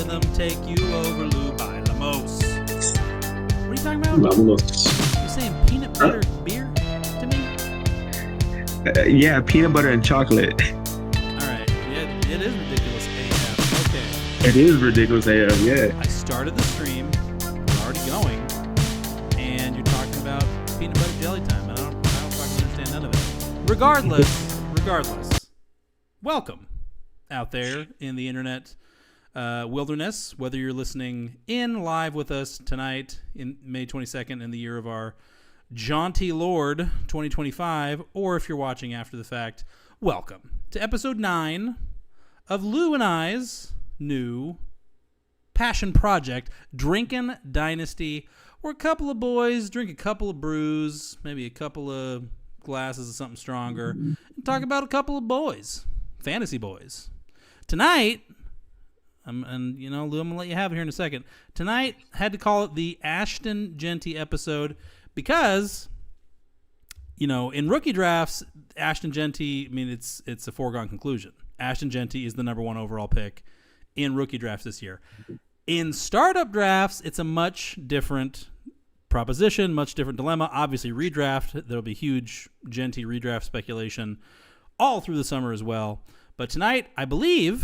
rhythm take you over, Lou Bailamos. What are you talking about? Vamos. You saying peanut butter beer to me? Yeah, peanut butter and chocolate. All right. Yeah, it is ridiculous AF. Okay. It is ridiculous AF, yeah. I started the stream. We're already going. And you're talking about peanut butter jelly time. And I don't fucking understand none of it. Regardless, welcome out there in the internet wilderness, whether you're listening in live with us tonight in May 22nd in the year of our Jaunty Lord 2025, or if you're watching after the fact, welcome to episode 9 of Lou and I's new passion project, Drinkin Dynasty, where a couple of boys drink a couple of brews, maybe a couple of glasses of something stronger, and talk about a couple of boys, fantasy boys. Tonight, and you know, Lou, I'm gonna let you have it here in a second. Tonight, had to call it the Ashton Jeanty episode because, you know, in rookie drafts, Ashton Jeanty, I mean, it's a foregone conclusion. Ashton Jeanty is the number 1 overall pick in rookie drafts this year. In startup drafts, it's a much different proposition, much different dilemma. Obviously, redraft, there'll be huge Jeanty redraft speculation all through the summer as well. But tonight, I believe,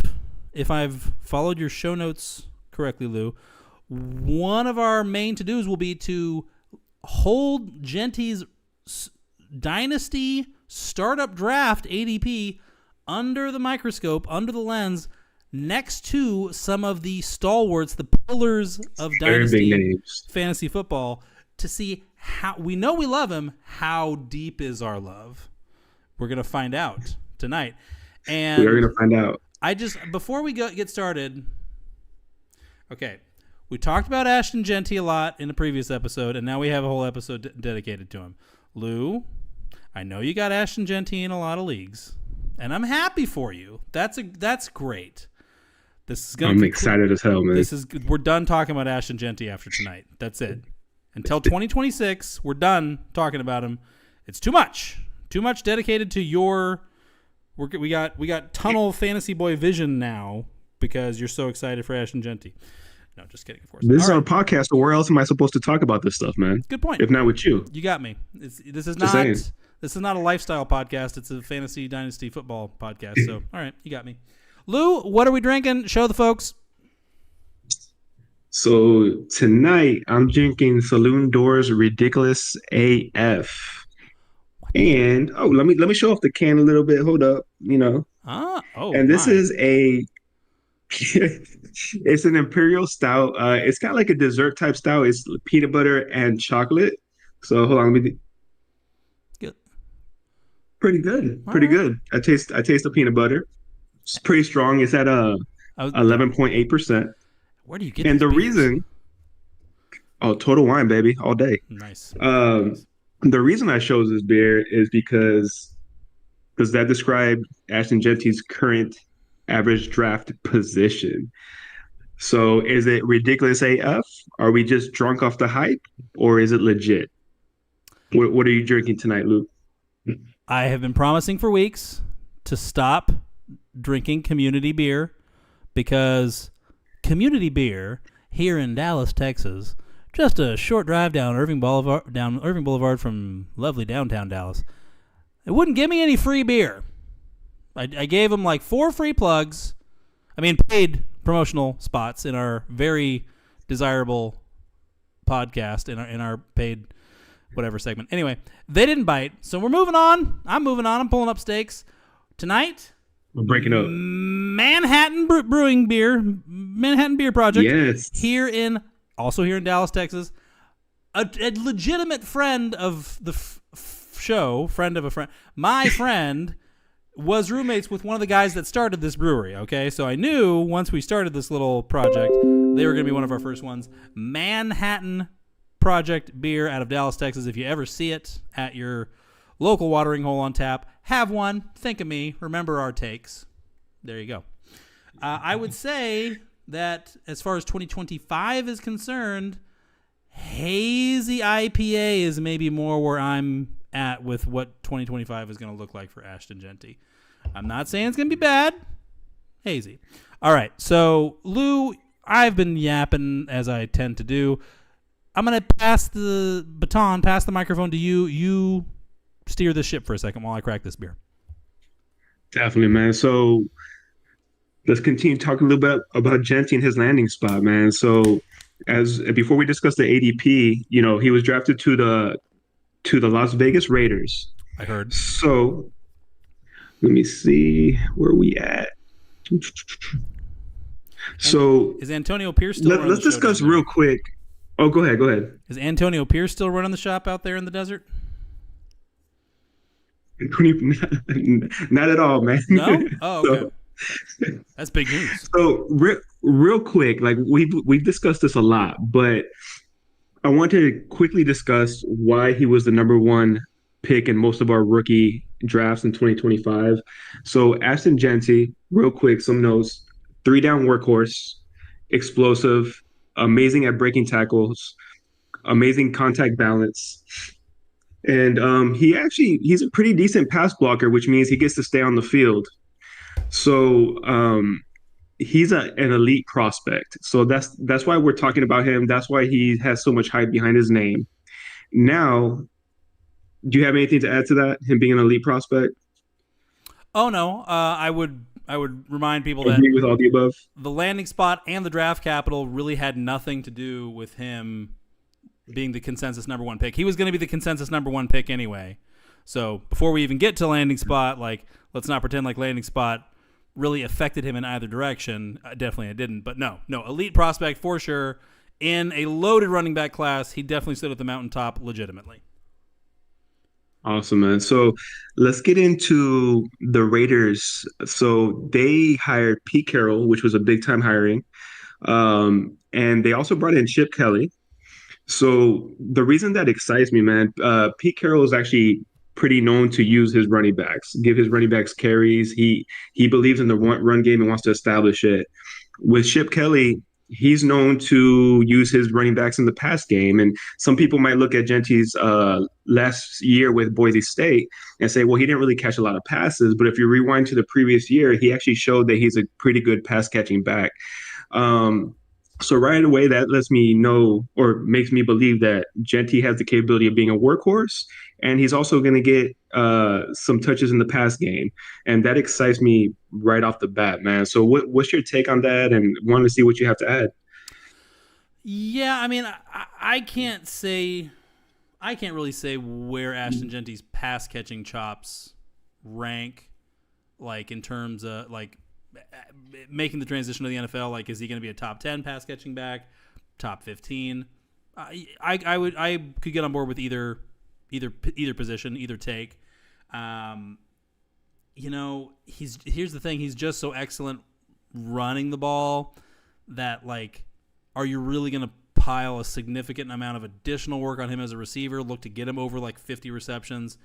if I've followed your show notes correctly, Lou, one of our main to-dos will be to hold Jeanty's Dynasty startup draft ADP under the microscope, under the lens, next to some of the stalwarts, the pillars of Dynasty fantasy football, to see how, we know we love him, how deep is our love? We're going to find out tonight. And we're going to find out. Before we get started, okay, we talked about Ashton Jeanty a lot in the previous episode, and now we have a whole episode dedicated to him. Lou, I know you got Ashton Jeanty in a lot of leagues, and I'm happy for you. That's great. I'm excited as hell, man. We're done talking about Ashton Jeanty after tonight. That's it. Until 2026, we're done talking about him. It's too much dedicated to your. We got tunnel fantasy boy vision now because you're so excited for Ashton Jeanty. No, just kidding, of course. This is our podcast, so where else am I supposed to talk about this stuff, man? Good point. If not with you. You got me. This is not a lifestyle podcast. It's a fantasy dynasty football podcast. So, all right, you got me. Lou, what are we drinking? Show the folks. So tonight I'm drinking Saloon Doors Ridiculous AF. And let me show off the can a little bit. Hold up, you know. And this is it's an imperial stout. It's kind of like a dessert type stout. It's peanut butter and chocolate. So hold on, let me. Good. Pretty good. Pretty good. I taste the peanut butter. It's pretty strong. It's at 11.8%. Where do you get? And the reason, Total Wine, baby, all day. Nice. The reason I chose this beer is because does that describe Ashton Jeanty's current average draft position? So is it ridiculous AF? Are we just drunk off the hype, or is it legit? What are you drinking tonight, Luke? I have been promising for weeks to stop drinking community beer because community beer here in Dallas, Texas, just a short drive down Irving Boulevard from lovely downtown Dallas, it wouldn't give me any free beer. I gave them like 4 free plugs. I mean, paid promotional spots in our very desirable podcast, in our paid whatever segment. Anyway, they didn't bite, so we're moving on. I'm moving on. I'm pulling up stakes. Tonight, we're breaking up. Manhattan Brewing Beer, Manhattan Beer Project. Yes. Also here in Dallas, Texas. A legitimate friend of the show, friend of a friend. My friend was roommates with one of the guys that started this brewery, okay? So I knew once we started this little project, they were going to be one of our first ones. Manhattan Project beer out of Dallas, Texas. If you ever see it at your local watering hole on tap, have one. Think of me. Remember our takes. There you go. I would say that as far as 2025 is concerned, hazy IPA is maybe more where I'm at with what 2025 is going to look like for Ashton Jeanty. I'm not saying it's going to be bad. Hazy. All right. So, Lou, I've been yapping as I tend to do. I'm going to pass the microphone to you. You steer the ship for a second while I crack this beer. Definitely, man. So let's continue talking a little bit about Jeanty and his landing spot, man. So as before we discuss the ADP, he was drafted to the Las Vegas Raiders. I heard. So let me see where we at. So is Antonio Pierce still running let's discuss real quick. Oh, go ahead. Is Antonio Pierce still running the shop out there in the desert? Not at all, man. No? Oh, okay. That's big news. So real quick, like we've discussed this a lot, but I want to quickly discuss why he was the number one pick in most of our rookie drafts in 2025. So Ashton Jeanty, real quick, some notes: 3-down workhorse, explosive, amazing at breaking tackles, amazing contact balance. And he's a pretty decent pass blocker, which means he gets to stay on the field. So he's an elite prospect. So that's why we're talking about him. That's why he has so much hype behind his name. Now, do you have anything to add to that? Him being an elite prospect? Oh no, I would remind people Agree with all the above. The landing spot and the draft capital really had nothing to do with him being the consensus number one pick. He was going to be the consensus number one pick anyway. So before we even get to landing spot, like, let's not pretend like landing spot really affected him in either direction. Definitely it didn't. But no, elite prospect for sure. In a loaded running back class, he definitely stood at the mountaintop legitimately. Awesome, man. So let's get into the Raiders. So they hired Pete Carroll, which was a big time hiring. And they also brought in Chip Kelly. So the reason that excites me, man, Pete Carroll is actually pretty known to use his running backs, give his running backs carries. He believes in the run game and wants to establish it. With Chip Kelly, he's known to use his running backs in the pass game. And some people might look at Jeanty's last year with Boise State and say, well, he didn't really catch a lot of passes. But if you rewind to the previous year, he actually showed that he's a pretty good pass catching back. So right away, that lets me know or makes me believe that Jeanty has the capability of being a workhorse, and he's also going to get some touches in the pass game. And that excites me right off the bat, man. So what's your take on that, and want to see what you have to add? Yeah, I mean, I can't really say where Ashton Jeanty's pass catching chops rank, like in terms of like making the transition to the NFL. Like, is he going to be a top 10 pass catching back, top 15? I could get on board with either position, either take. Here's the thing: he's just so excellent running the ball that, like, are you really going to pile a significant amount of additional work on him as a receiver? Look to get him over like 50 receptions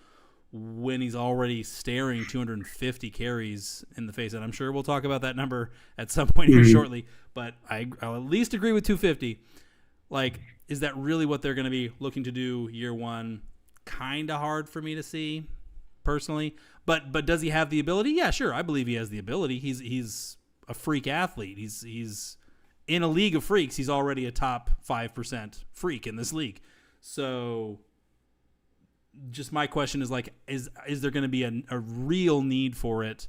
when he's already staring 250 carries in the face. And I'm sure we'll talk about that number at some point here shortly, but I'll at least agree with 250. Like, is that really what they're going to be looking to do year one? Kind of hard for me to see personally, but does he have the ability? Yeah, sure. I believe he has the ability. He's a freak athlete. He's in a league of freaks. He's already a top 5% freak in this league. So just my question is, like, is there going to be a real need for it,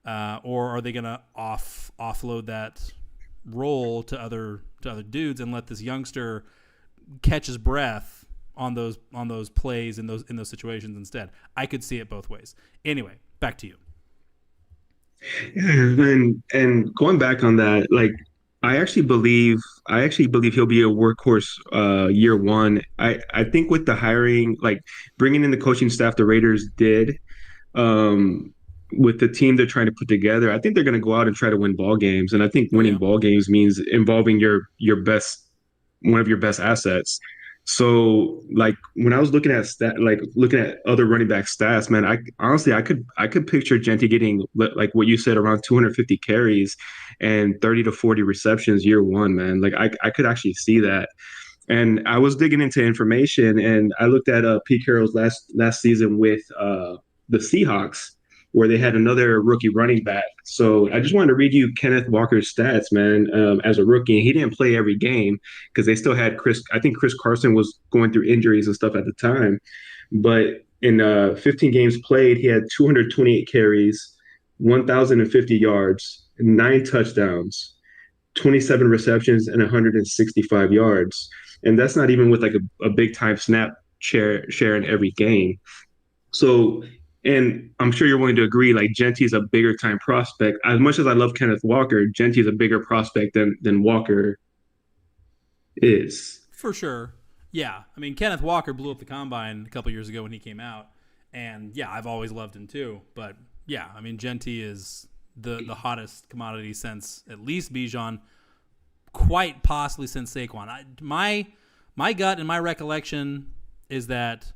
or are they going to offload that role to other dudes and let this youngster catch his breath on those plays in those situations instead? I could see it both ways. Anyway, back to you. Yeah, and going back on that, like, I actually believe he'll be a workhorse year one. I think with the hiring, like bringing in the coaching staff the Raiders did, with the team they're trying to put together, I think they're going to go out and try to win ball games. And I think winning ball games means involving one of your best assets. So, like, when I was looking at other running back stats, man, I could picture Jeanty getting, like what you said, around 250 carries and 30 to 40 receptions year one, man. Like, I could actually see that. And I was digging into information, and I looked at Pete Carroll's last season with the Seahawks, where they had another rookie running back. So I just wanted to read you Kenneth Walker's stats, man, as a rookie. And he didn't play every game because they still had I think Chris Carson was going through injuries and stuff at the time. But in 15 games played, he had 228 carries, 1,050 yards, 9 touchdowns, 27 receptions, and 165 yards. And that's not even with like a big time snap share in every game. So, and I'm sure you're willing to agree, like Jeanty's a bigger time prospect. As much as I love Kenneth Walker, Jeanty's a bigger prospect than Walker is. For sure. Yeah. I mean, Kenneth Walker blew up the combine a couple years ago when he came out. And yeah, I've always loved him too. But yeah, I mean, Jeanty is the hottest commodity since at least Bijan, quite possibly since Saquon. My gut and my recollection is that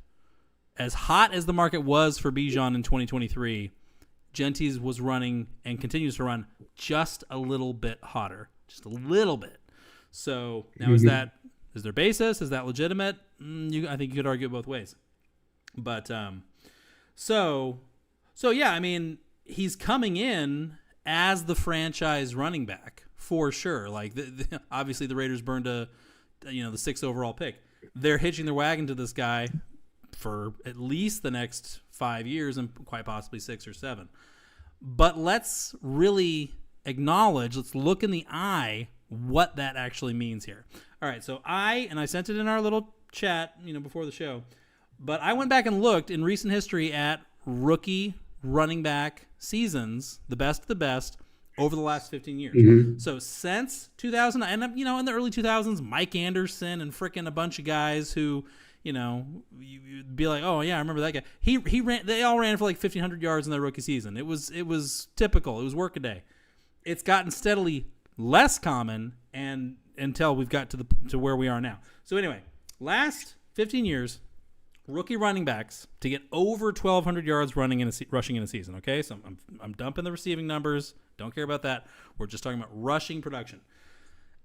as hot as the market was for Bijan in 2023, Jeanty's was running and continues to run just a little bit hotter. Just a little bit. So now is there basis? Is that legitimate? I think you could argue it both ways. But so yeah, I mean, he's coming in as the franchise running back for sure. Like obviously the Raiders burned the 6th overall pick. They're hitching their wagon to this guy for at least the next 5 years and quite possibly 6 or 7. But let's really acknowledge, let's look in the eye what that actually means here. All right, so I sent it in our little chat, before the show, but I went back and looked in recent history at rookie running back seasons, the best of the best, over the last 15 years. Mm-hmm. So since 2000, and in the early 2000s, Mike Anderson and frickin' a bunch of guys who, you'd be like, oh yeah, I remember that guy. He ran. They all ran for like 1,500 yards in their rookie season. It was typical. It was work a day. It's gotten steadily less common, and until we've got to where we are now. So anyway, last 15 years, rookie running backs to get over 1,200 yards rushing in a season. Okay, so I'm dumping the receiving numbers. Don't care about that. We're just talking about rushing production.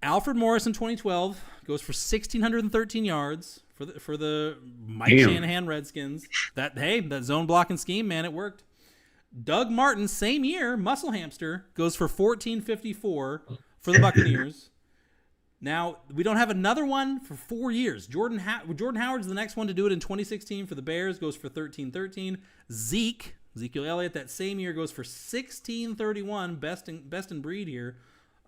Alfred Morris in 2012 goes for 1,613 yards for the Mike Shanahan Redskins. That zone blocking scheme, man, it worked. Doug Martin, same year, muscle hamster, goes for 1,454 for the Buccaneers. Now, we don't have another one for 4 years. Jordan Howard's the next one to do it in 2016 for the Bears, goes for 1,313. Ezekiel Elliott, that same year, goes for 1,631, best in breed here,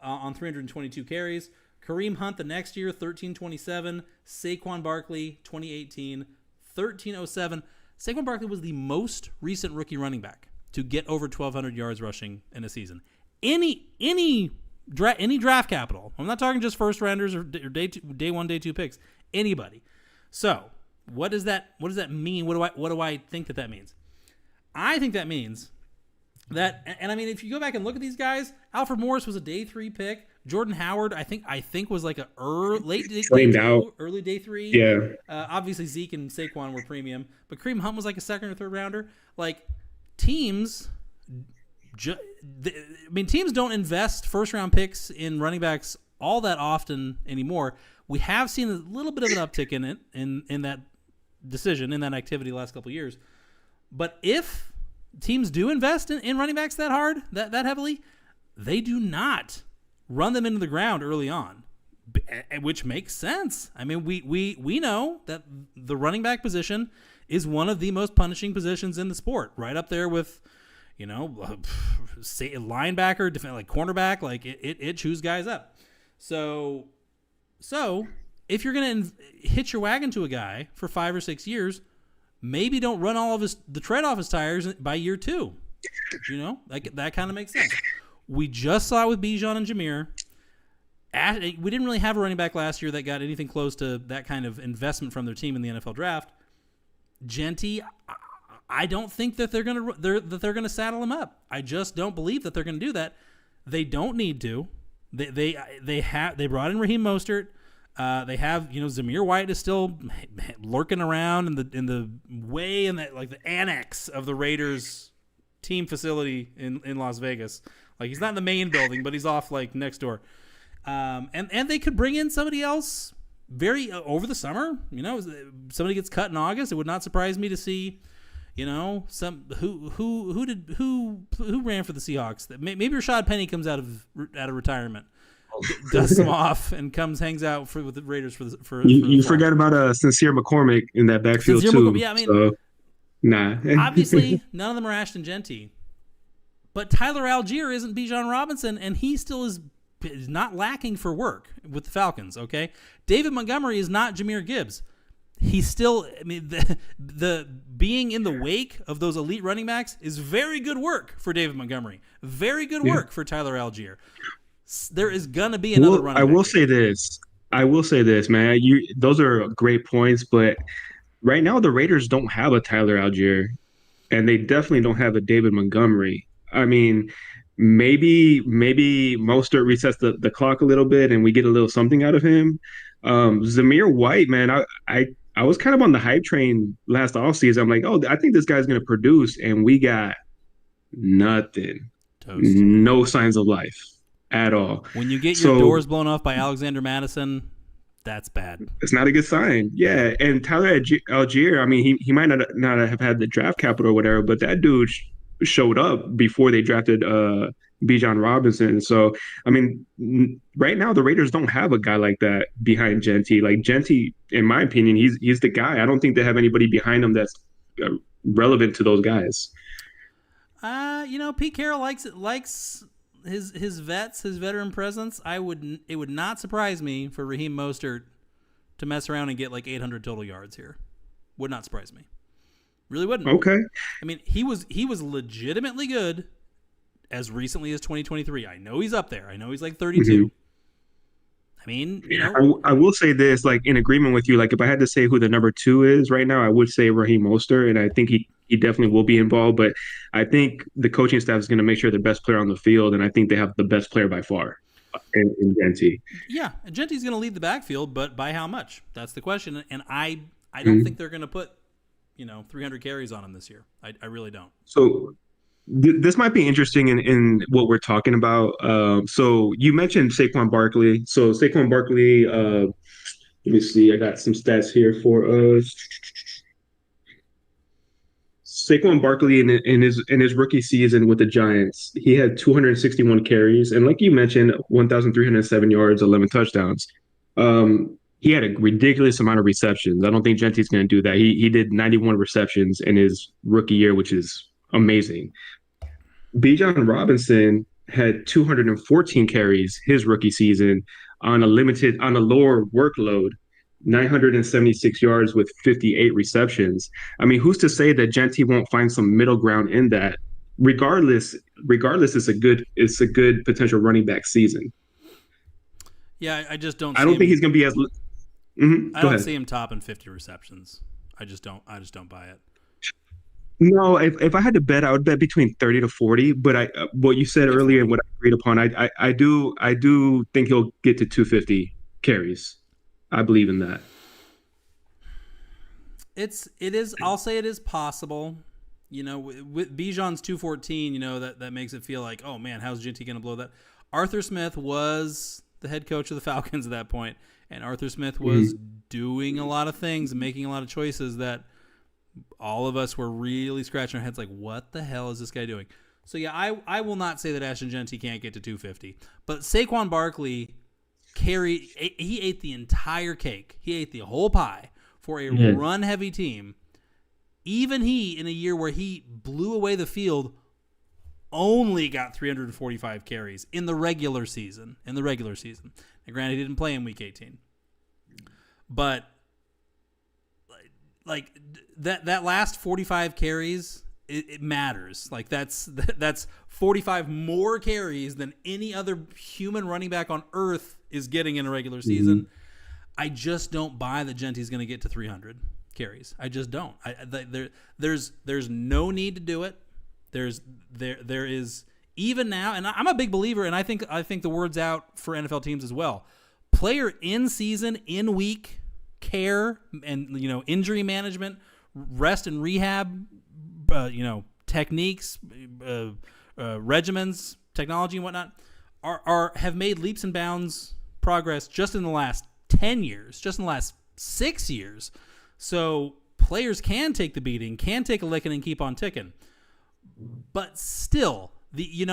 on 322 carries. Kareem Hunt the next year, 1,327. Saquon Barkley, 2018, 1,307. Saquon Barkley was the most recent rookie running back to get over 1,200 yards rushing in a season. Any draft capital. I'm not talking just first rounders or day 1, day 2 picks. Anybody. So what does that mean? What do I think that means? I think that means that, and I mean, if you go back and look at these guys, Alfred Morris was a day 3 pick. Jordan Howard, I think was like a early day 3. Yeah. Obviously Zeke and Saquon were premium, but Kareem Hunt was like a 2nd or 3rd rounder. Like teams don't invest first-round picks in running backs all that often anymore. We have seen a little bit of an uptick in it, in that decision, in that activity the last couple of years. But if teams do invest in running backs that hard, that heavily, they do not run them into the ground early on, which makes sense. I mean, we know that the running back position is one of the most punishing positions in the sport, right up there with linebacker, defense, like cornerback, like it chews guys up. So if you're going to hitch your wagon to a guy for 5 or 6 years, maybe don't run all of the tread off his tires by year 2. Like that kind of makes sense. We just saw it with Bijan and Jameer. We didn't really have a running back last year that got anything close to that kind of investment from their team in the NFL draft. Jeanty, I don't think that they're gonna saddle him up. I just don't believe that they're gonna do that. They don't need to. They brought in Raheem Mostert. They have Zamir White is still lurking around in the annex of the Raiders team facility in Las Vegas. Like he's not in the main building, but he's off like next door. And they could bring in somebody else over the summer. Somebody gets cut in August. It would not surprise me to see, You know, who ran for the Seahawks? Maybe Rashod Penny comes out of retirement, dusts them off, and hangs out with the Raiders for you forgot about Sincere McCormick in that backfield too. Yeah, I mean, so, nah. Obviously, none of them are Ashton Jeanty, but Tyler Algier isn't Bijan Robinson, and he still is not lacking for work with the Falcons. Okay, David Montgomery is not Jahmyr Gibbs. He's still, I mean, the being in the wake of those elite running backs is very good work for David Montgomery. Very good work for Tyler Algier. There is gonna be another running back. I will say this, man. Those are great points, but right now the Raiders don't have a Tyler Algier, and they definitely don't have a David Montgomery. I mean, maybe Mostert resets the clock a little bit, and we get a little something out of him. Zamir White, man, I was kind of on the hype train last offseason. I'm like, oh, I think this guy's going to produce. And we got nothing. Toast. No signs of life at all. When you get your doors blown off by Alexander Madison, that's bad. It's not a good sign. Yeah. And Tyler Algier, I mean, he might not have had the draft capital or whatever, but that dude showed up before they drafted Bijan Robinson. So, I mean, right now the Raiders don't have a guy like that behind Jeanty. Like Jeanty, in my opinion, he's the guy. I don't think they have anybody behind him that's relevant to those guys. Pete Carroll likes his vets, his veteran presence. It would not surprise me for Raheem Mostert to mess around and get like 800 total yards here. Would not surprise me. Really wouldn't. Okay. I mean, he was legitimately good as recently as 2023. I know he's up there. I know he's like 32. Mm-hmm. I mean, I will say this, like in agreement with you, like if I had to say who the number 2 is right now, I would say Raheem Mostert, and I think he definitely will be involved, but I think the coaching staff is going to make sure the best player on the field, and I think they have the best player by far in Jeanty. Yeah, and Jeanty's going to lead the backfield, but by how much? That's the question, and I don't think they're going to put 300 carries on him this year. I really don't. So this might be interesting in what we're talking about. So you mentioned Saquon Barkley. So Saquon Barkley, let me see. I got some stats here for us. Saquon Barkley in his rookie season with the Giants, he had 261 carries, and like you mentioned, 1,307 yards, 11 touchdowns. He had a ridiculous amount of receptions. I don't think Jeanty's going to do that. He did 91 receptions in his rookie year, which is amazing. Bijan Robinson had 214 carries his rookie season on a lower workload, 976 yards with 58 receptions. I mean, who's to say that Jeanty won't find some middle ground in that? Regardless, it's a good potential running back season. Yeah, I just don't. I don't think he's going to be as. I don't see him topping 50 receptions. I just don't buy it. No, if I had to bet, I would bet between 30 to 40. But what you said earlier and what I agreed upon, I do think he'll get to 250 carries. I believe in that. It is. I'll say it is possible. With Bijan's 214, that makes it feel like, oh man, how's Jeanty going to blow that? Arthur Smith was the head coach of the Falcons at that point, and Arthur Smith was doing a lot of things and making a lot of choices that all of us were really scratching our heads like, what the hell is this guy doing? So yeah, I will not say that Ashton Jeanty can't get to 250, but Saquon Barkley he ate the entire cake. He ate the whole pie for a run-heavy team. Even he, in a year where he blew away the field, only got 345 carries in the regular season. And granted, he didn't play in Week 18. But like that last 45 carries, it matters. Like that's 45 more carries than any other human running back on earth is getting in a regular season. I just don't buy that Jeanty's going to get to 300 carries. I just don't. There's no need to do it. There is even now, and I'm a big believer, and I think the word's out for NFL teams as well. Player in season, in week care, and injury management, rest and rehab, techniques, regimens, technology, and whatnot have made leaps and bounds progress just in the last 10 years, just in the last 6 years. So players can take the beating, can take a licking and keep on ticking. But still, you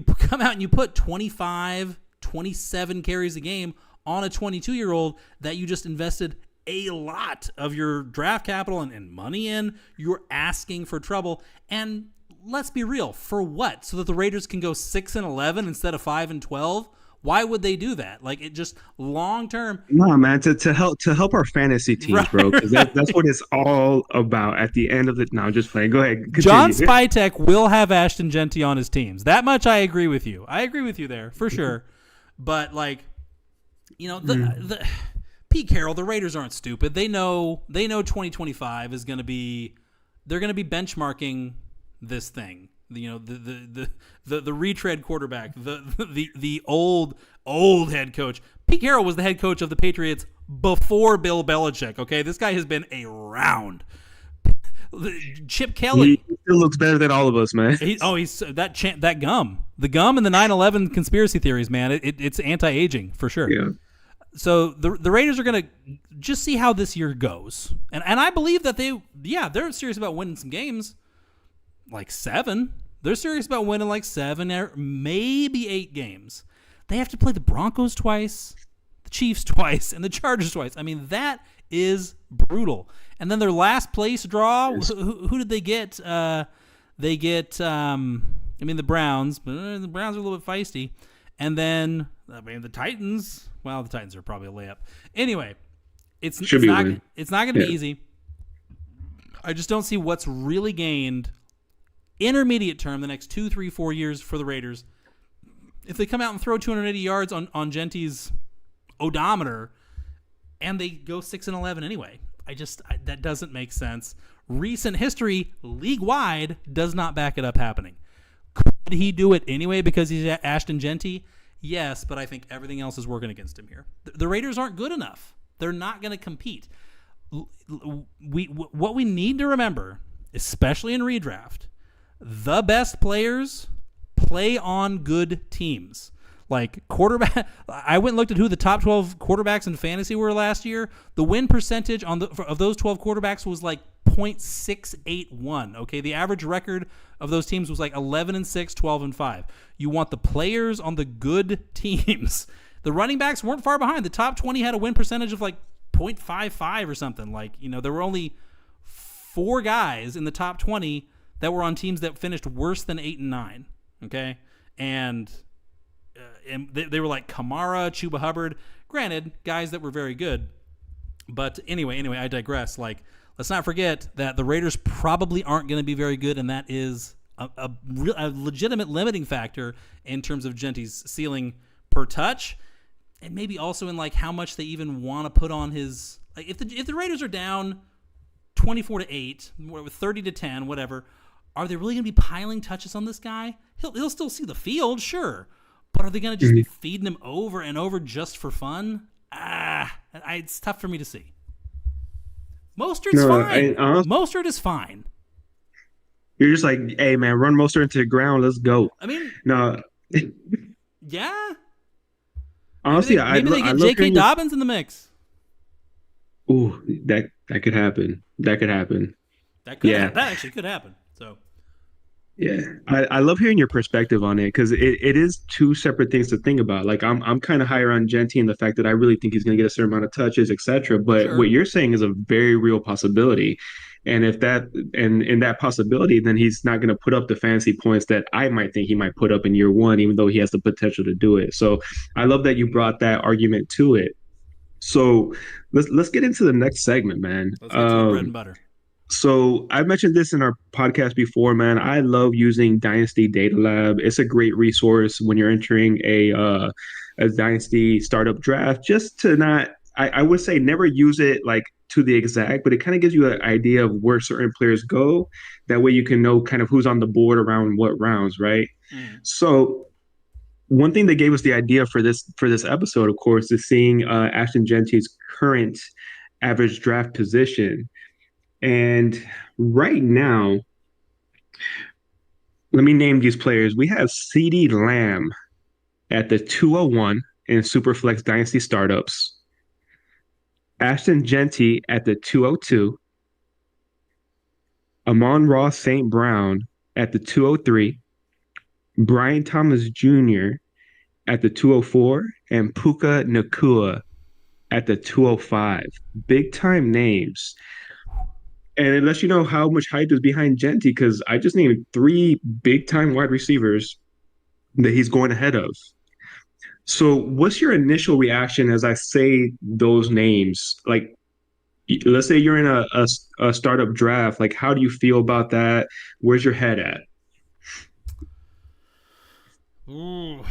come out and you put 25, 27 carries a game on a 22-year-old that you just invested a lot of your draft capital and money in. You're asking for trouble. And let's be real, for what? So that the Raiders can go 6-11 instead of 5-12? Why would they do that? Like, it just long term. No, man, to help our fantasy teams, right, bro, because that's what it's all about. At the end of the, no, I'm just playing. Go ahead. Continue. John Spytek will have Ashton Jeanty on his teams. That much I agree with you. I agree with you there for sure. But like, the Pete Carroll, the Raiders aren't stupid. They know 2025 is going to be. They're going to be benchmarking this thing. The retread quarterback, the old head coach. Pete Carroll was the head coach of the Patriots before Bill Belichick. Okay, this guy has been around. Chip Kelly, he still looks better than all of us, man. He's that gum, the gum, and the 9/11 conspiracy theories, man. It's anti-aging for sure. Yeah. So the Raiders are gonna just see how this year goes, and I believe that they're serious about winning some games. Like 7. They're serious about winning like 7 or maybe 8 games. They have to play the Broncos twice, the Chiefs twice, and the Chargers twice. I mean, that is brutal. And then their last place draw, who did they get? They get, the Browns, but the Browns are a little bit feisty. And then, the Titans. Well, the Titans are probably a layup. Anyway, it's not going to be easy. I just don't see what's really gained intermediate term, the next 2, 3, 4 years for the Raiders. If they come out and throw 280 yards on Jeanty's odometer and they go 6-11 anyway, that doesn't make sense. Recent history, league-wide, does not back it up happening. Could he do it anyway because he's Ashton Jeanty? Yes, but I think everything else is working against him here. The Raiders aren't good enough. They're not going to compete. What we need to remember, especially in redraft, the best players play on good teams. Like quarterback, I went and looked at who the top 12 quarterbacks in fantasy were last year. The win percentage of those 12 quarterbacks was like .681. Okay, the average record of those teams was like 11-6, 12-5. You want the players on the good teams. The running backs weren't far behind. The top 20 had a win percentage of like .55 or something. Like, there were only 4 guys in the top 20 that were on teams that finished worse than 8-9, okay? And they were like Kamara, Chuba Hubbard. Granted, guys that were very good. But anyway, I digress. Like, let's not forget that the Raiders probably aren't going to be very good, and that is a legitimate limiting factor in terms of Jeanty's ceiling per touch, and maybe also in like how much they even want to put on his. Like, if the Raiders are down 24-8, with 30-10, whatever. Are they really going to be piling touches on this guy? He'll still see the field, sure. But are they going to just be feeding him over and over just for fun? It's tough for me to see. Mostert's fine. Mostert is fine. You're just like, hey, man, run Mostert into the ground. Let's go. I mean, no. Yeah. Honestly, maybe they get J.K. Dobbins in the mix. Ooh, that could happen. That actually could happen. So, yeah, I love hearing your perspective on it because it is 2 separate things to think about. Like, I'm kind of higher on Jeanty in the fact that I really think he's going to get a certain amount of touches, etc. But What you're saying is a very real possibility, and if that and in that possibility, then he's not going to put up the fantasy points that I might think he might put up in year 1, even though he has the potential to do it. So, I love that you brought that argument to it. So let's get into the next segment, man. Let's get to the bread and butter. So I mentioned this in our podcast before, man. I love using Dynasty Data Lab. It's a great resource when you're entering a Dynasty startup draft. Just to not, I would say never use it like to the exact, but it kind of gives you an idea of where certain players go. That way you can know kind of who's on the board around what rounds, right? So one thing that gave us the idea for this episode, of course, is seeing Ashton Jeanty's current average draft position. And right now, let me name these players. We have CeeDee Lamb at the 201 in Superflex Dynasty Startups. Ashton Jeanty at the 202. Amon-Ra St. Brown at the 203, Brian Thomas Jr. at the 204, and Puka Nacua at the 205. Big time names. And it lets you know how much hype is behind Jeanty because I just named three big time wide receivers that he's going ahead of. So, what's your initial reaction as I say those names? Like, let's say you're in a startup draft. Like, how do you feel about that? Where's your head at? Ooh.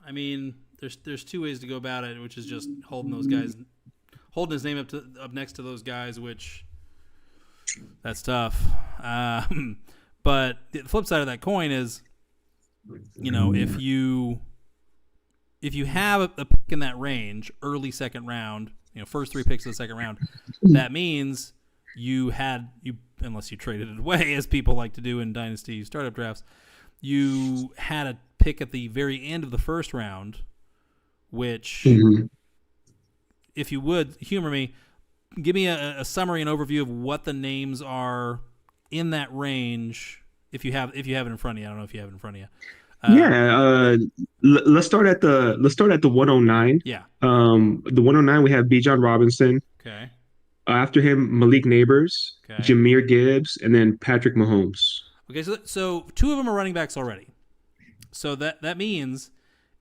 I mean, there's two ways to go about it, which is just holding his name up next to those guys, which that's tough. But the flip side of that coin is, if you have a pick in that range, early second round, first three picks of the second round, that means unless you traded it away, as people like to do in dynasty startup drafts, you had a pick at the very end of the first round, which, if you would humor me, give me a summary and overview of what the names are in that range. If you have it in front of you, I don't know if you have it in front of you. Let's start at the 109. Yeah. The 109 we have Bijan Robinson. Okay. After him, Malik Neighbors, Okay. Jahmyr Gibbs, and then Patrick Mahomes. Okay, so two of them are running backs already. So that means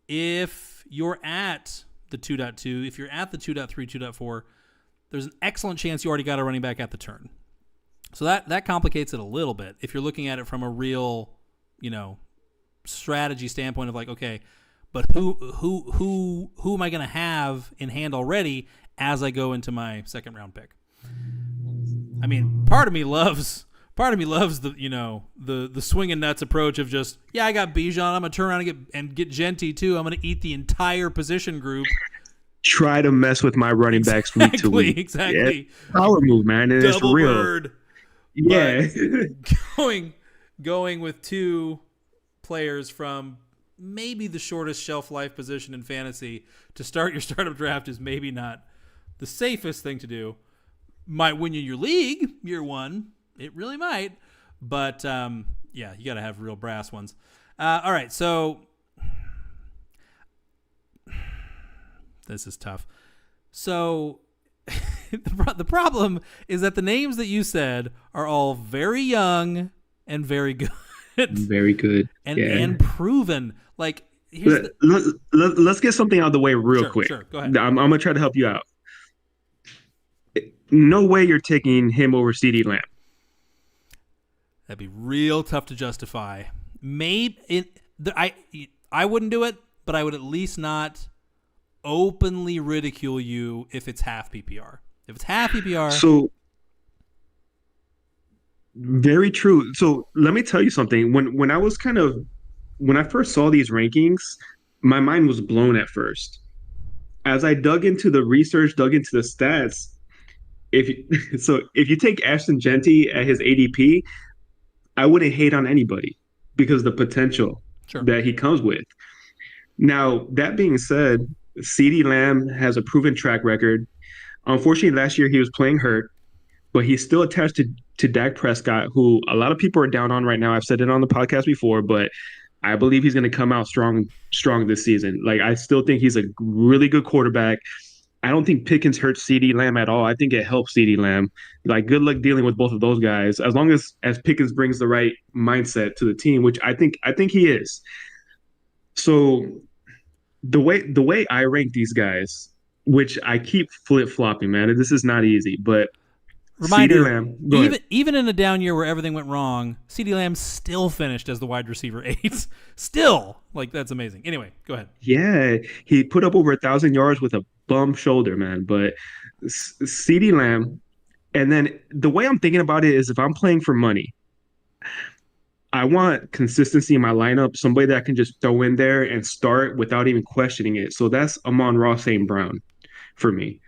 if you're at the 2.2, if you're at the 2.3, 2.4, there's an excellent chance you already got a running back at the turn. So that complicates it a little bit if you're looking at it from a real, strategy standpoint of like, okay, but who am I going to have in hand already as I go into my second round pick? I mean, part of me loves the swing and nuts approach of just, I got Bijan, I'm gonna turn around and get Jeanty too. I'm gonna eat the entire position group. Try to mess with my running backs week to week. Exactly. Yeah. Power move, man, and it's real. Bird. Yeah. going with two players from maybe the shortest shelf life position in fantasy to start your startup draft is maybe not the safest thing to do. Might win you your league year one. It really might. But, you got to have real brass ones. All right, so this is tough. So the problem is that the names that you said are all very young and very good. Very good. And proven. Like, let's get something out of the way real quick. Sure, go ahead. I'm going to try to help you out. No way you're taking him over CeeDee Lamb. That'd be real tough to justify. I wouldn't do it, but I would at least not openly ridicule you if it's half PPR. If it's half PPR, so very true. So let me tell you something. When I first saw these rankings, my mind was blown at first. As I dug into the research, dug into the stats, if you take Ashton Jeanty at his ADP, I wouldn't hate on anybody because of the potential that he comes with. Now, that being said, CeeDee Lamb has a proven track record. Unfortunately, last year he was playing hurt, but he's still attached to Dak Prescott, who a lot of people are down on right now. I've said it on the podcast before, but I believe he's going to come out strong this season. Like, I still think he's a really good quarterback. I don't think Pickens hurts CeeDee Lamb at all. I think it helps CeeDee Lamb. Like, good luck dealing with both of those guys, as long as Pickens brings the right mindset to the team, which I think he is. So the way I rank these guys, which I keep flip-flopping, man, this is not easy, but reminder, Lamb, even in a down year where everything went wrong, CeeDee Lamb still finished as the wide receiver 8. Still. Like, that's amazing. Anyway, go ahead. Yeah, he put up over 1,000 yards with a bum shoulder, man. But CeeDee Lamb, and then the way I'm thinking about it is if I'm playing for money, I want consistency in my lineup, somebody that I can just throw in there and start without even questioning it. So that's Amon-Ra St. Brown for me.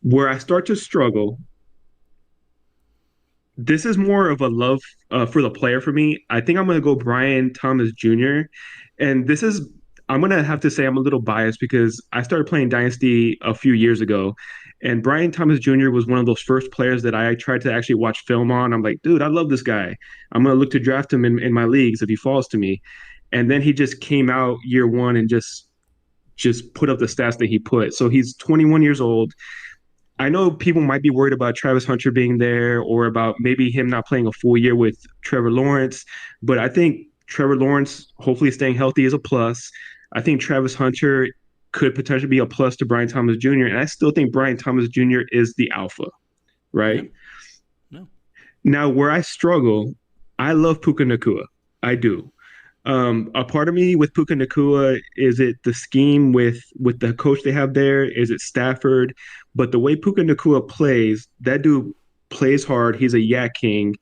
Where I start to struggle, this is more of a love for the player for me. I think I'm going to go Brian Thomas Jr. And this is, I'm gonna have to say I'm a little biased because I started playing Dynasty a few years ago, and Brian Thomas Jr. was one of those first players that I tried to actually watch film on. I'm like, dude, I love this guy. I'm gonna look to draft him in my leagues if he falls to me. And then he just came out year one and just put up the stats that he put. So he's 21 years old. I know people might be worried about Travis Hunter being there or about maybe him not playing a full year with Trevor Lawrence, but I think Trevor Lawrence hopefully staying healthy is a plus. I think Travis Hunter could potentially be a plus to Brian Thomas Jr. And I still think Brian Thomas Jr. is the alpha, Yeah. right? No. Now, where I struggle, I love Puka Nacua. I do. A part of me with Puka Nacua, is it the scheme with the coach they have there? Is it Stafford? But the way Puka Nacua plays, that dude plays hard. He's a yak king.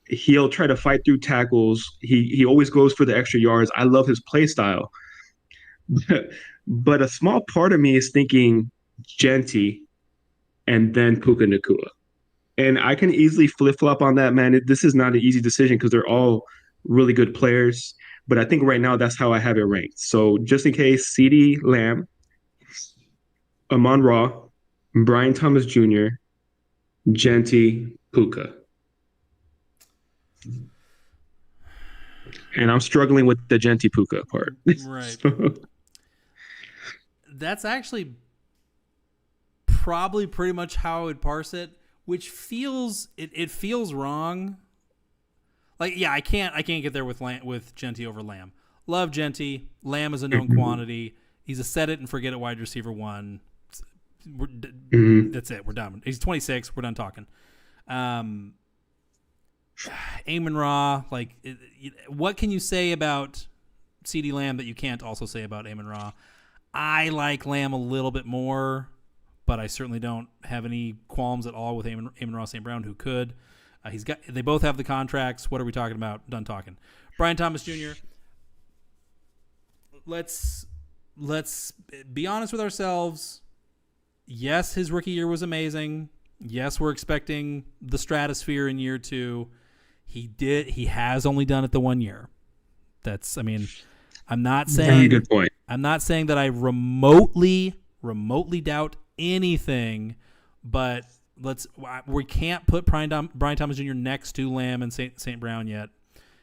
He'll try to fight through tackles. He always goes for the extra yards. I love his play style. But a small part of me is thinking Jeanty and then Puka Nacua. And I can easily flip flop on that, man. This is not an easy decision because they're all really good players. But I think right now that's how I have it ranked. So just in case, CeeDee Lamb, Amon-Ra, Brian Thomas Jr., Jeanty, Puka. And I'm struggling with the Jeanty Puka part. Right. So. That's actually probably pretty much how I would parse it, which feels it feels wrong. Like, yeah, I can't get there with Jeanty over Lamb. Love Jeanty. Lamb is a known quantity. He's a set it and forget it wide receiver one. That's it. We're done. He's 26. We're done talking. Amon-Ra, like, what can you say about CeeDee Lamb that you can't also say about Amon-Ra? I like Lamb a little bit more, but I certainly don't have any qualms at all with Amon-Ra St. Brown, who could. They both have the contracts. What are we talking about? Done talking. Brian Thomas Jr. Let's be honest with ourselves. Yes, his rookie year was amazing. Yes, we're expecting the stratosphere in year two. He has only done it the 1 year. I'm not saying good point. I'm not saying that I remotely doubt anything, but we can't put Brian Thomas Jr. next to Lamb and St. Brown yet.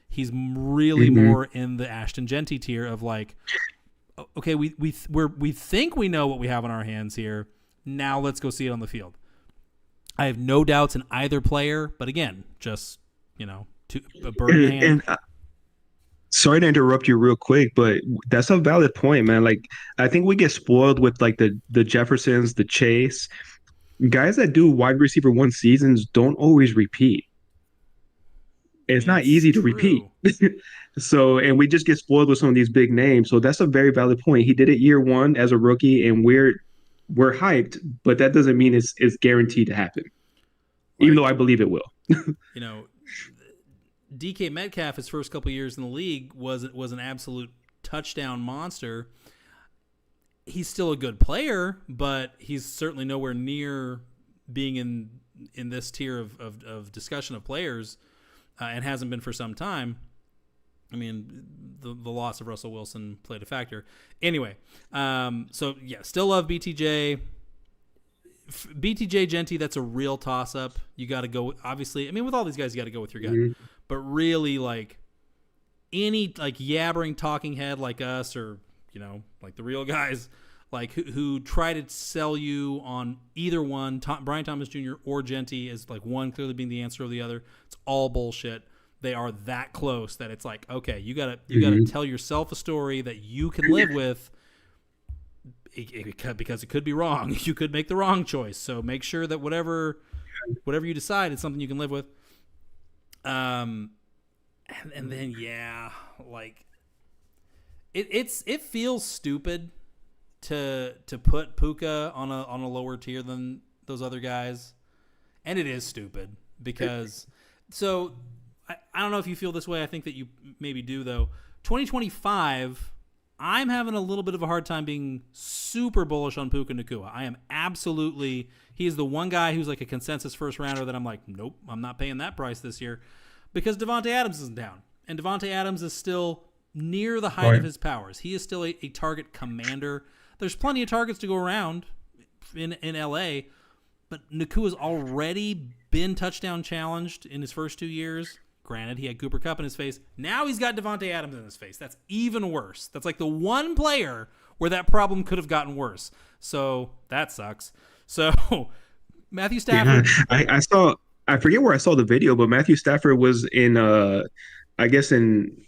He's really more in the Ashton Jeanty tier of like, okay, we think we know what we have on our hands here. Now let's go see it on the field. I have no doubts in either player, but again, just a bird in hand. And sorry to interrupt you real quick, but that's a valid point, man. Like, I think we get spoiled with like the Jeffersons, the Chase. Guys that do wide receiver one seasons don't always repeat. It's not easy to repeat. So, and we just get spoiled with some of these big names. So that's a very valid point. He did it year one as a rookie, and we're hyped, but that doesn't mean it's guaranteed to happen. Even though I believe it will. DK Metcalf, his first couple years in the league, was an absolute touchdown monster. He's still a good player, but he's certainly nowhere near being in this tier of discussion of players, and hasn't been for some time. I mean, the loss of Russell Wilson played a factor. Anyway, so yeah, still love BTJ. BTJ Jeanty, that's a real toss-up. You got to go, obviously. I mean, with all these guys, you got to go with your gut. But really, like, any, like, yabbering talking head like us or, like the real guys, like, who try to sell you on either one, Brian Thomas Jr. or Jeanty, as, like, one clearly being the answer of the other. It's all bullshit. They are that close that it's like, okay, you gotta tell yourself a story that you can live with, because it could be wrong. You could make the wrong choice. So make sure that whatever you decide is something you can live with. And then like it feels stupid to put Puka on a lower tier than those other guys, and it is stupid because so. I don't know if you feel this way. I think that you maybe do, though. 2025, I'm having a little bit of a hard time being super bullish on Puka Nacua. I am absolutely – he is the one guy who's like a consensus first-rounder that I'm like, nope, I'm not paying that price this year because Davante Adams isn't down. And Davante Adams is still near the height of his powers. He is still a target commander. There's plenty of targets to go around in LA, but Nacua's already been touchdown challenged in his first 2 years. Granted, he had Cooper Kupp in his face. Now he's got Davante Adams in his face. That's even worse. That's like the one player where that problem could have gotten worse. So that sucks. So Matthew Stafford. Yeah, I forget where I saw the video, but Matthew Stafford was in I guess in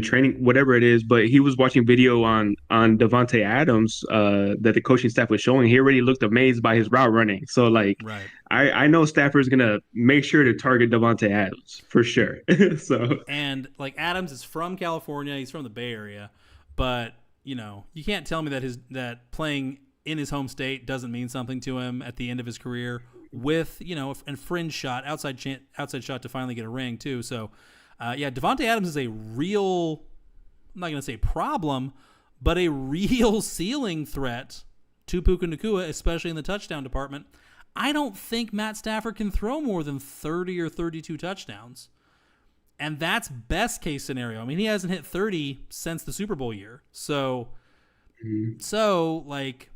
training, whatever it is, but he was watching video on Davante Adams that the coaching staff was showing. He already looked amazed by his route running. So like, right. I know Stafford's gonna make sure to target Davante Adams for sure. So and like Adams is from California, he's from the Bay Area, but you can't tell me that playing in his home state doesn't mean something to him at the end of his career with a fringe shot, outside shot to finally get a ring too. So. Davante Adams is a real, I'm not going to say problem, but a real ceiling threat to Puka Nacua, especially in the touchdown department. I don't think Matt Stafford can throw more than 30 or 32 touchdowns. And that's best case scenario. I mean, he hasn't hit 30 since the Super Bowl year. So like,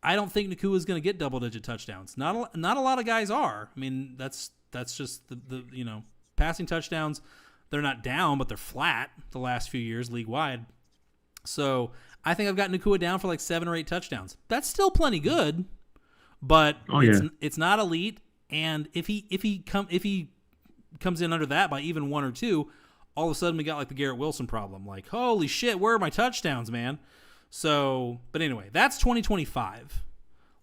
I don't think Nacua is going to get double-digit touchdowns. Not a lot of guys are. I mean, that's just the passing touchdowns. They're not down, but they're flat the last few years league-wide. So I think I've got Nacua down for like 7 or 8 touchdowns. That's still plenty good, but it's not elite. And if he comes in under that by even 1 or 2, all of a sudden we got like the Garrett Wilson problem. Like, holy shit, where are my touchdowns, man? So, but anyway, that's 2025.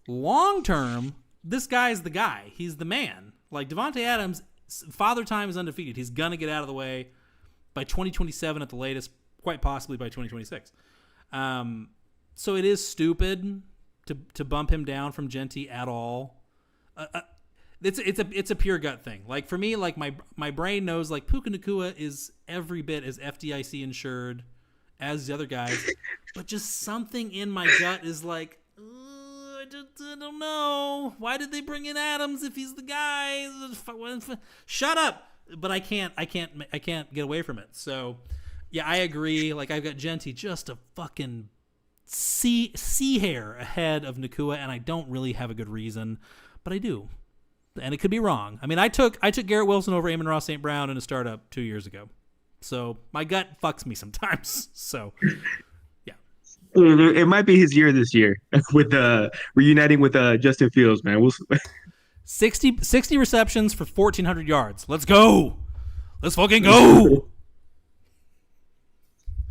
Long term, this guy's the guy. He's the man. Like Davante Adams, Father Time is undefeated. He's going to get out of the way by 2027 at the latest, quite possibly by 2026. So it is stupid to bump him down from Jeanty at all. It's a pure gut thing. Like for me, like my brain knows like Puka Nacua is every bit as FDIC insured as the other guys, but just something in my gut is like, I don't know. Why did they bring in Adams if he's the guy? Shut up. But I can't get away from it. So, yeah, I agree. Like I've got Jeanty just a fucking sea hair ahead of Nacua, and I don't really have a good reason, but I do. And it could be wrong. I mean, I took Garrett Wilson over Amon-Ra St. Brown in a startup 2 years ago. So my gut fucks me sometimes. So it might be his year this year with reuniting with Justin Fields, man. 60 receptions for 1,400 yards. Let's go. Let's fucking go.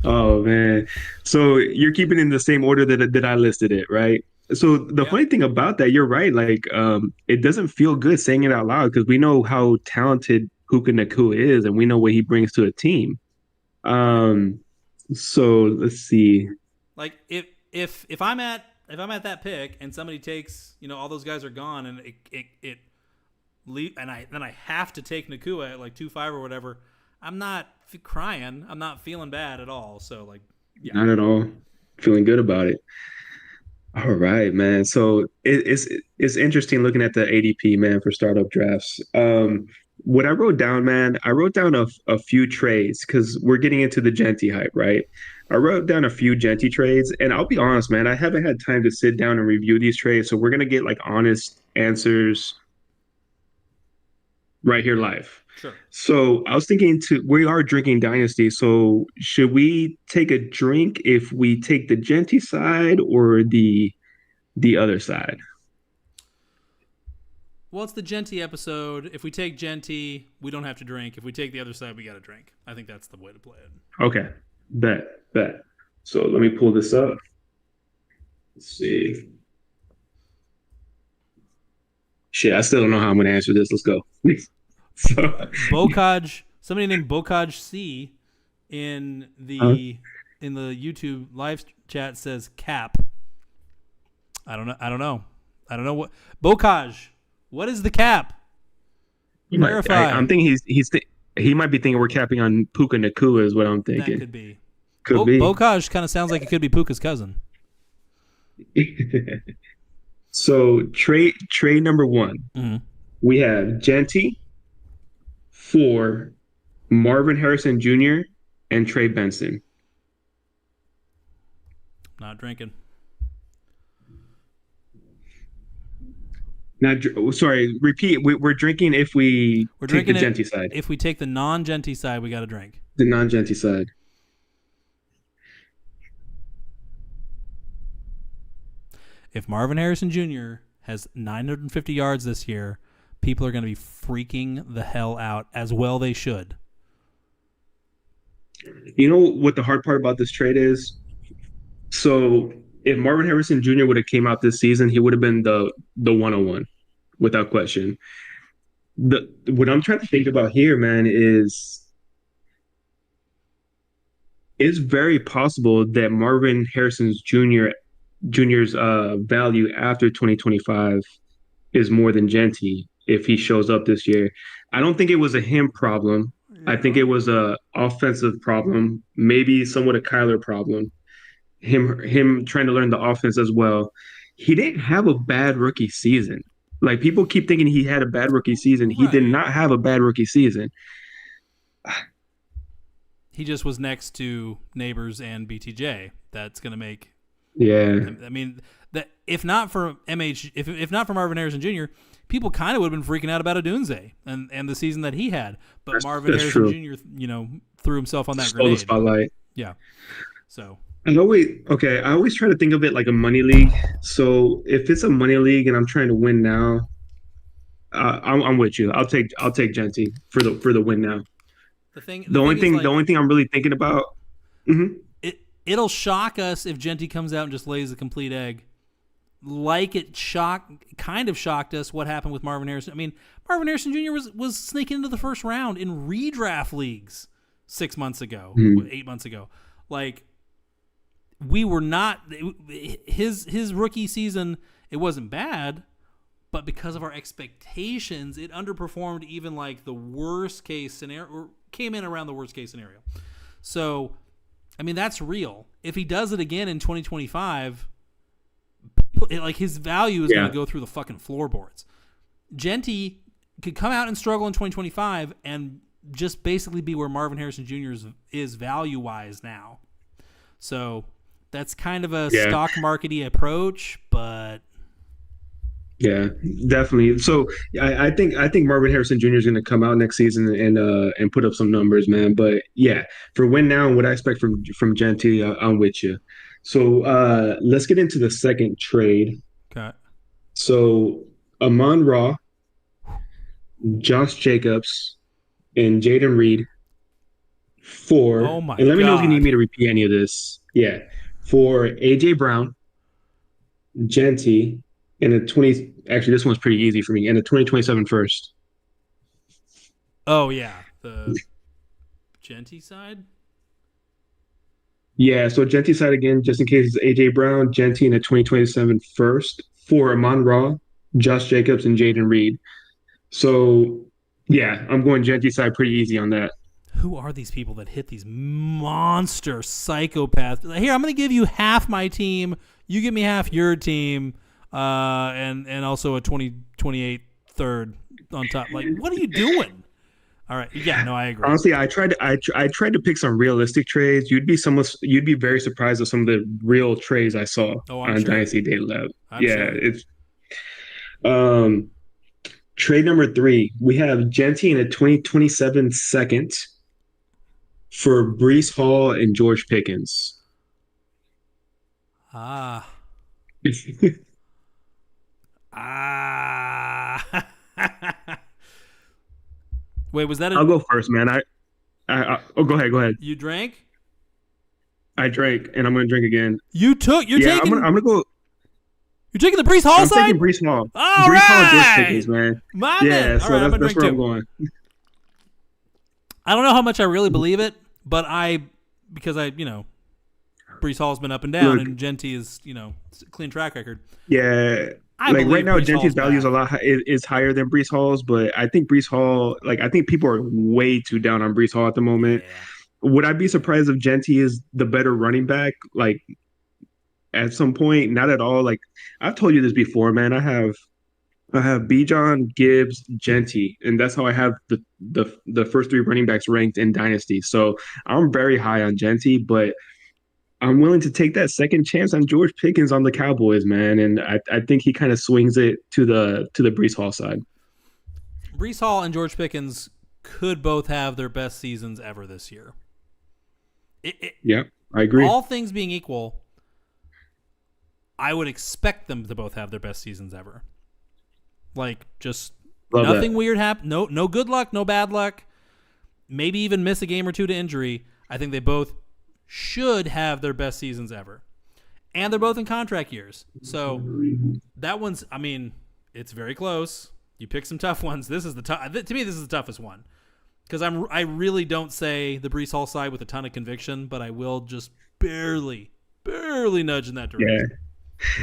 Oh man. So you're keeping in the same order that I listed it, right? So the funny thing about that, you're right. Like, it doesn't feel good saying it out loud because we know how talented Puka Nacua is, and we know what he brings to a team. So let's see. Like if I'm at that pick and somebody takes, all those guys are gone and I have to take Nacua at like 2.5 or whatever, I'm not crying. I'm not feeling bad at all. So like, yeah. Not at all. Feeling good about it. All right, man. So it's interesting looking at the ADP, man, for startup drafts. What I wrote down, man, I wrote down a few trades because we're getting into the Jeanty hype, right? I wrote down a few Jeanty trades, and I'll be honest, man, I haven't had time to sit down and review these trades, so we're gonna get like honest answers right here live. Sure. So I was thinking we are Drinkin Dynasty, so should we take a drink if we take the Jeanty side or the other side? Well, it's the Jeanty episode. If we take Jeanty, we don't have to drink. If we take the other side, we got to drink. I think that's the way to play it. Okay. Bet. So let me pull this up. Let's see. Shit, I still don't know how I'm going to answer this. Let's go. Bokaj, somebody named Bokaj C in the YouTube live chat says cap. I don't know what Bokaj. What is the cap? Clarify. I'm thinking he might be thinking we're capping on Puka Nacua is what I'm thinking. That could be. Could be. Bokaj kind of sounds like it could be Puka's cousin. So trade number 1. Mm-hmm. We have Jeanty for Marvin Harrison Jr. and Trey Benson. Not drinking. Not sorry. Repeat. We're drinking if we take the Jeanty side. If we take the non-Jeanty side, we got to drink. The non-Jeanty side. If Marvin Harrison Jr. has 950 yards this year, people are going to be freaking the hell out, as well they should. You know what the hard part about this trade is? So if Marvin Harrison Jr. would have came out this season, he would have been the 101 without question. What I'm trying to think about here, man, is it's very possible that Marvin Harrison's Jr.'s value after 2025 is more than Jeanty if he shows up this year. I don't think it was a him problem. I think it was a offensive problem, maybe somewhat a Kyler problem. Him trying to learn the offense as well. He didn't have a bad rookie season. Like, people keep thinking he had a bad rookie season. He did not have a bad rookie season. He just was next to Neighbors and BTJ. That's going to make. Yeah. I mean, that if not for if not for Marvin Harrison Jr., people kind of would have been freaking out about Odunze and the season that he had. But Marvin Harrison Jr., threw himself on that Stole grenade. the spotlight. Yeah. So. I always try to think of it like a money league. So if it's a money league and I'm trying to win now, I'm with you. I'll take Jeanty for the win now. The only thing I'm really thinking about. Mm-hmm. It'll shock us if Jeanty comes out and just lays a complete egg, like it kind of shocked us what happened with Marvin Harrison. I mean, Marvin Harrison Jr. was sneaking into the first round in redraft leagues 6 months ago, 8 months ago. Like, we were not his rookie season. It wasn't bad, but because of our expectations, it underperformed even like the worst case scenario, or came in around the worst case scenario. So, I mean, that's real. If he does it again in 2025, his value is going to go through the fucking floorboards. Jeanty could come out and struggle in 2025 and just basically be where Marvin Harrison Jr. is value-wise now. So that's kind of a stock market-y approach, but... Yeah, definitely. So I think Marvin Harrison Jr. is going to come out next season and put up some numbers, man. But yeah, for win now and what I expect from Jeanty, I'm with you. So let's get into the second trade. Okay. So Amon-Ra, Josh Jacobs, and Jaden Reed for. Oh my! And let me know if you need me to repeat any of this. Yeah, for AJ Brown, Jeanty. Actually, this one's pretty easy for me. And the 2027 first. Oh, yeah. The Jeanty side? Yeah, so Jeanty side again, just in case it's AJ Brown, Jeanty in the 2027 first for Amon-Ra, Josh Jacobs, and Jaden Reed. So, yeah, I'm going Jeanty side pretty easy on that. Who are these people that hit these monster psychopaths? Here, I'm going to give you half my team. You give me half your team. And also a 2028 third on top. Like, what are you doing? All right, yeah, no, I agree. Honestly, I tried to pick some realistic trades. You'd be very surprised at some of the real trades I saw on sure. Dynasty Data Lab. It's trade number 3. We have Jeanty in a 2027 second for Breece Hall and George Pickens. Wait, was that? I'll go first, man. Go ahead. You drank? I drank, and I'm gonna drink again. You're taking. I'm gonna go. You're taking the Breece Hall side. I'm taking Breece Hall. All Breece right. Hall and George Pickens, man. So that's where I'm going. I don't know how much I really believe it, but because Breece Hall's been up and down, and Jeanty is, clean track record. Yeah. Right now, Jeanty's value is higher than Breece Hall's, but I think Breece Hall, I think people are way too down on Breece Hall at the moment. Yeah. Would I be surprised if Jeanty is the better running back, at some point? Not at all. I've told you this before, man. I have Bijan, Gibbs, Jeanty, and that's how I have the first 3 running backs ranked in Dynasty. So I'm very high on Jeanty, but I'm willing to take that second chance on George Pickens on the Cowboys, man, and I think he kind of swings it to the Breece Hall side. Breece Hall and George Pickens could both have their best seasons ever this year. Yeah, I agree. All things being equal, I would expect them to both have their best seasons ever. Like, just Love nothing that. weird happen. No good luck, no bad luck. Maybe even miss a game or two to injury. I think they both should have their best seasons ever. And they're both in contract years. So that one's, I mean, it's very close. You pick some tough ones. This is to me, this is the toughest one. Because I really don't say the Breece Hall side with a ton of conviction, but I will just barely nudge in that direction. Yeah.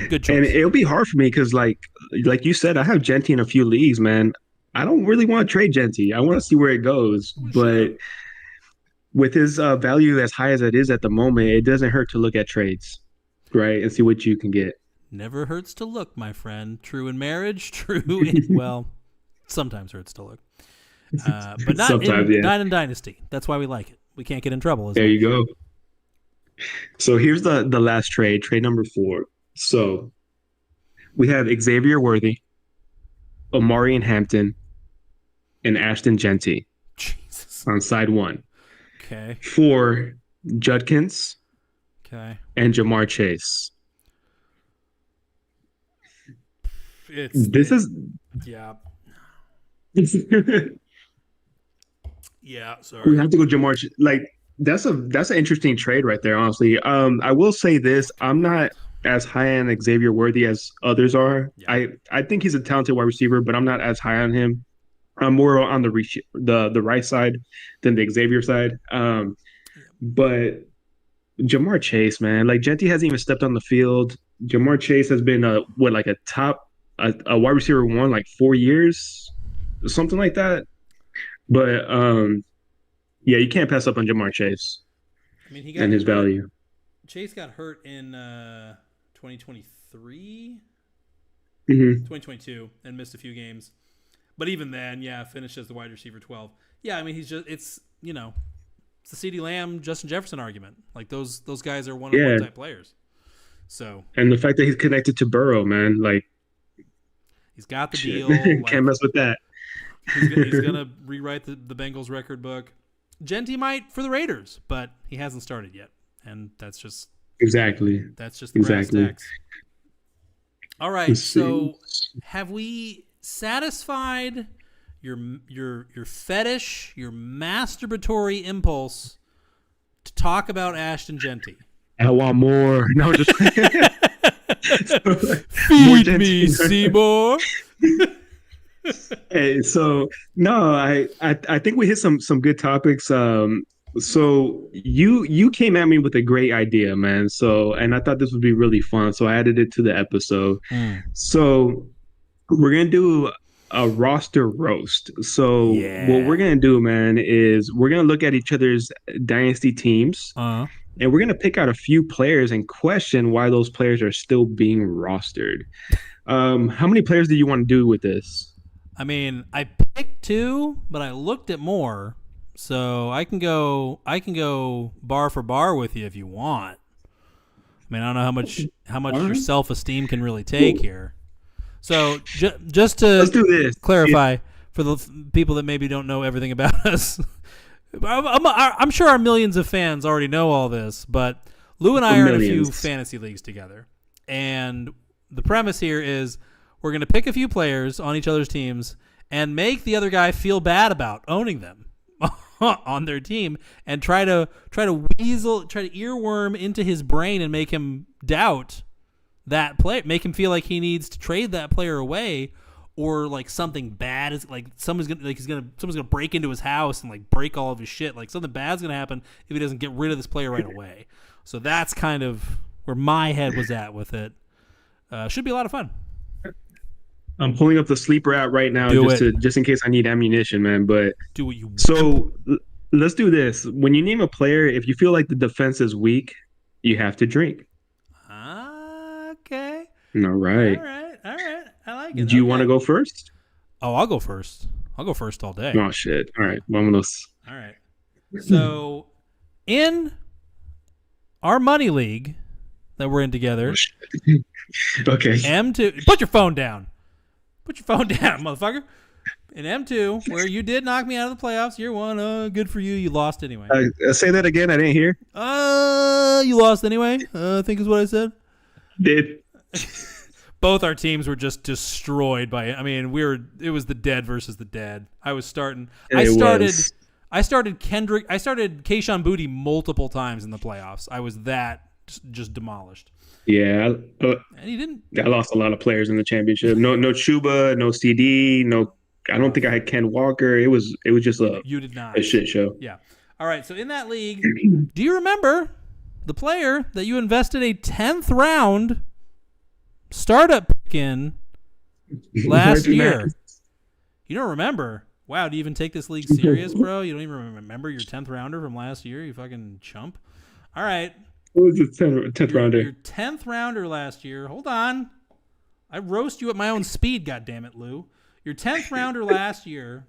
Good choice. And it'll be hard for me because, like you said, I have Jeanty in a few leagues, man. I don't really want to trade Jeanty. I want to see where it goes. But with his value as high as it is at the moment, it doesn't hurt to look at trades, right? And see what you can get. Never hurts to look, my friend. True in marriage, true in, well, sometimes hurts to look. But not in Dynasty. That's why we like it. We can't get in trouble. There you go. So here's the last trade number 4. So we have Xavier Worthy, Omari and Hampton, and Ashton Jeanty. Jesus. On side 1. Okay. For Judkins. Okay. And Jamar Chase. Yeah. Yeah, sorry. We have to go Jamar. Like that's an interesting trade right there, honestly. I will say this: I'm not as high on Xavier Worthy as others are. Yeah. I think he's a talented wide receiver, but I'm not as high on him. I'm more on the right side than the Xavier side. But Jamar Chase, man, like Jeanty hasn't even stepped on the field. Jamar Chase has been a wide receiver 1 like 4 years, something like that. But yeah, you can't pass up on Jamar Chase. I mean, and his value. Chase got hurt in 2023, 2022, and missed a few games. But even then, yeah, finished as the wide receiver 12. Yeah, I mean, it's the CeeDee Lamb, Justin Jefferson argument. Like those guys are one-on-one type players. So, and the fact that he's connected to Burrow, man, like he's got the deal. Can't mess with that. He's gonna rewrite the Bengals record book. Jeanty might for the Raiders, but he hasn't started yet, and that's just the brass tacks. All right, so have we satisfied your fetish, your masturbatory impulse to talk about Ashton Jeanty? I want more. No, just feed me, Seymour. Hey, so no, I think we hit some good topics. So you came at me with a great idea, man. So, and I thought this would be really fun. So I added it to the episode. So we're gonna do a roster roast. So what we're gonna do, man, is we're gonna look at each other's dynasty teams, and we're gonna pick out a few players and question why those players are still being rostered. How many players do you want to do with this? I mean, I picked 2, but I looked at more, so I can go bar for bar with you if you want. I mean, I don't know how much your self-esteem can really take here. So just to Let's do this. Clarify for the people that maybe don't know everything about us, I'm sure our millions of fans already know all this, but Lou and I are in a few fantasy leagues together, and the premise here is we're going to pick a few players on each other's teams and make the other guy feel bad about owning them on their team, and try to earworm into his brain and make him doubt that player, make him feel like he needs to trade that player away, or like something bad is like someone's gonna break into his house and like break all of his shit. Like something bad's gonna happen if he doesn't get rid of this player right away. So that's kind of where my head was at with it. Should be a lot of fun. I'm pulling up the sleeper app right now just in case I need ammunition, man. But do what you want. So let's do this. When you name a player, if you feel like the defense is weak, you have to drink. Okay. All right. I like it. Do you want to go first? Oh, I'll go first. I'll go first all day. Oh shit! All right, vámonos. All right. So in our money league that we're in together. Okay. M2. Put your phone down. Put your phone down, motherfucker. In M2, where you did knock me out of the playoffs, year one, good for you. You lost anyway. Say that again. I didn't hear. You lost anyway. I think is what I said. Did. Both our teams were just destroyed by it. I mean, it was the dead versus the dead. I started Kendrick. I started Keishon Boutte multiple times in the playoffs. I was that just demolished. Yeah, and he didn't. I lost a lot of players in the championship. No Chuba, no CeeDee, no. I don't think I had Ken Walker. It was just you did not a shit show. Yeah. All right. So in that league, do you remember the player that you invested a 10th round startup pick in last year? You don't remember? Wow. Do you even take this league serious, bro? You don't even remember your 10th rounder from last year? You fucking chump. All right. What was the 10th rounder? Your 10th rounder last year. Hold on. I roast you at my own speed, goddammit, Lou. Your 10th rounder last year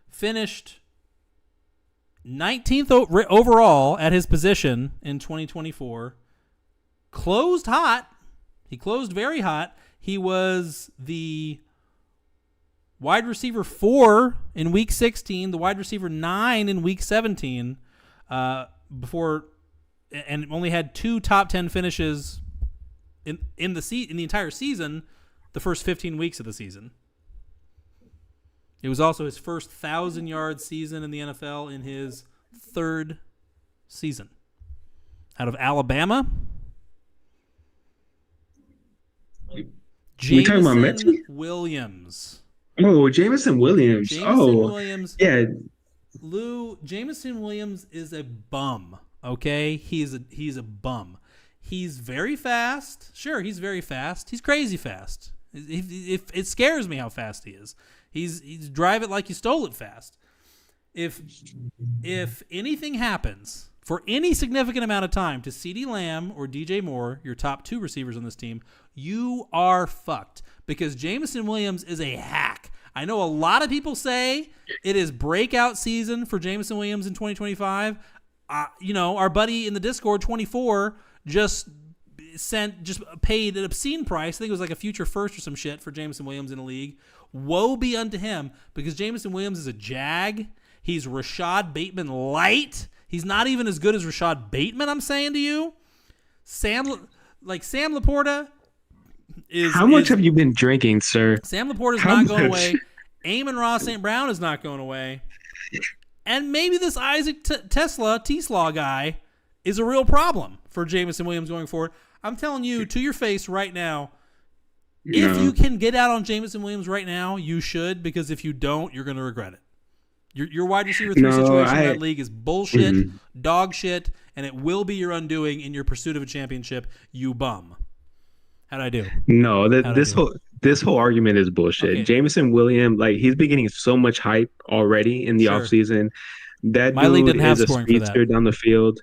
finished 19th overall at his position in 2024. Closed hot. He closed very hot. He was the wide receiver 4 in week 16, the wide receiver 9 in week 17, before, and only had 2 top 10 finishes in the entire season, the first 15 weeks of the season. It was also his first 1,000-yard season in the NFL in his 3rd season. Out of Alabama, Jameson Williams. Oh, Jameson Williams. Williams. Yeah. Lou, Jameson Williams is a bum. Okay, he's a bum. He's very fast. Sure, he's very fast. He's crazy fast. If it scares me how fast he is. He's drive it like you stole it fast. If anything happens for any significant amount of time to CeeDee Lamb or DJ Moore, your top 2 receivers on this team, you are fucked because Jameson Williams is a hack. I know a lot of people say it is breakout season for Jameson Williams in 2025. Our buddy in the Discord, 24, just paid an obscene price. I think it was like a future first or some shit for Jameson Williams in a league. Woe be unto him because Jameson Williams is a jag. He's Rashod Bateman light. He's not even as good as Rashod Bateman, I'm saying to you. Sam Laporta is... How much have you been drinking, sir? Sam Laporta's not going away. Amon-Ra St. Brown is not going away. And maybe this Isaac Tesla guy is a real problem for Jameson Williams going forward. I'm telling you to your face right now, if you can get out on Jameson Williams right now, you should, because if you don't, you're going to regret it. Your wide receiver 3 situation in that league is bullshit, dog shit, and it will be your undoing in your pursuit of a championship, you bum. How'd I do? No, this whole argument is bullshit. Okay. Jameson Williams, he's been getting so much hype already in the offseason. That my league didn't have is a scoring for that. speedster down the field.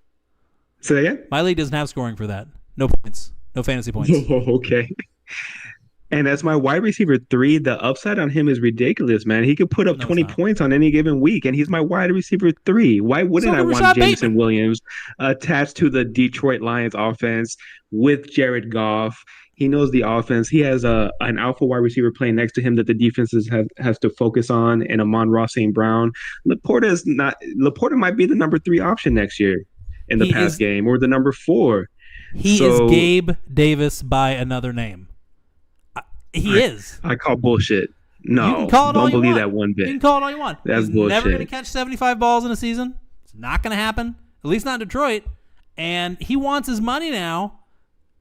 Say that again? My league doesn't have scoring for that. No points. No fantasy points. Oh, okay. And as my wide receiver 3, the upside on him is ridiculous, man. He could put up 20 points on any given week, and he's my wide receiver 3. Why wouldn't I want Jameson Williams attached to the Detroit Lions offense with Jared Goff? He knows the offense. He has an alpha wide receiver playing next to him that the defenses has to focus on, and Amon-Ra St. Brown. Laporta might be the number 3 option next year in the pass game, or the number 4. He is Gabe Davis by another name. He is. I call bullshit. No, don't believe that one bit. You can call it all you want. That's bullshit. Never going to catch 75 balls in a season. It's not going to happen. At least not in Detroit. And he wants his money now.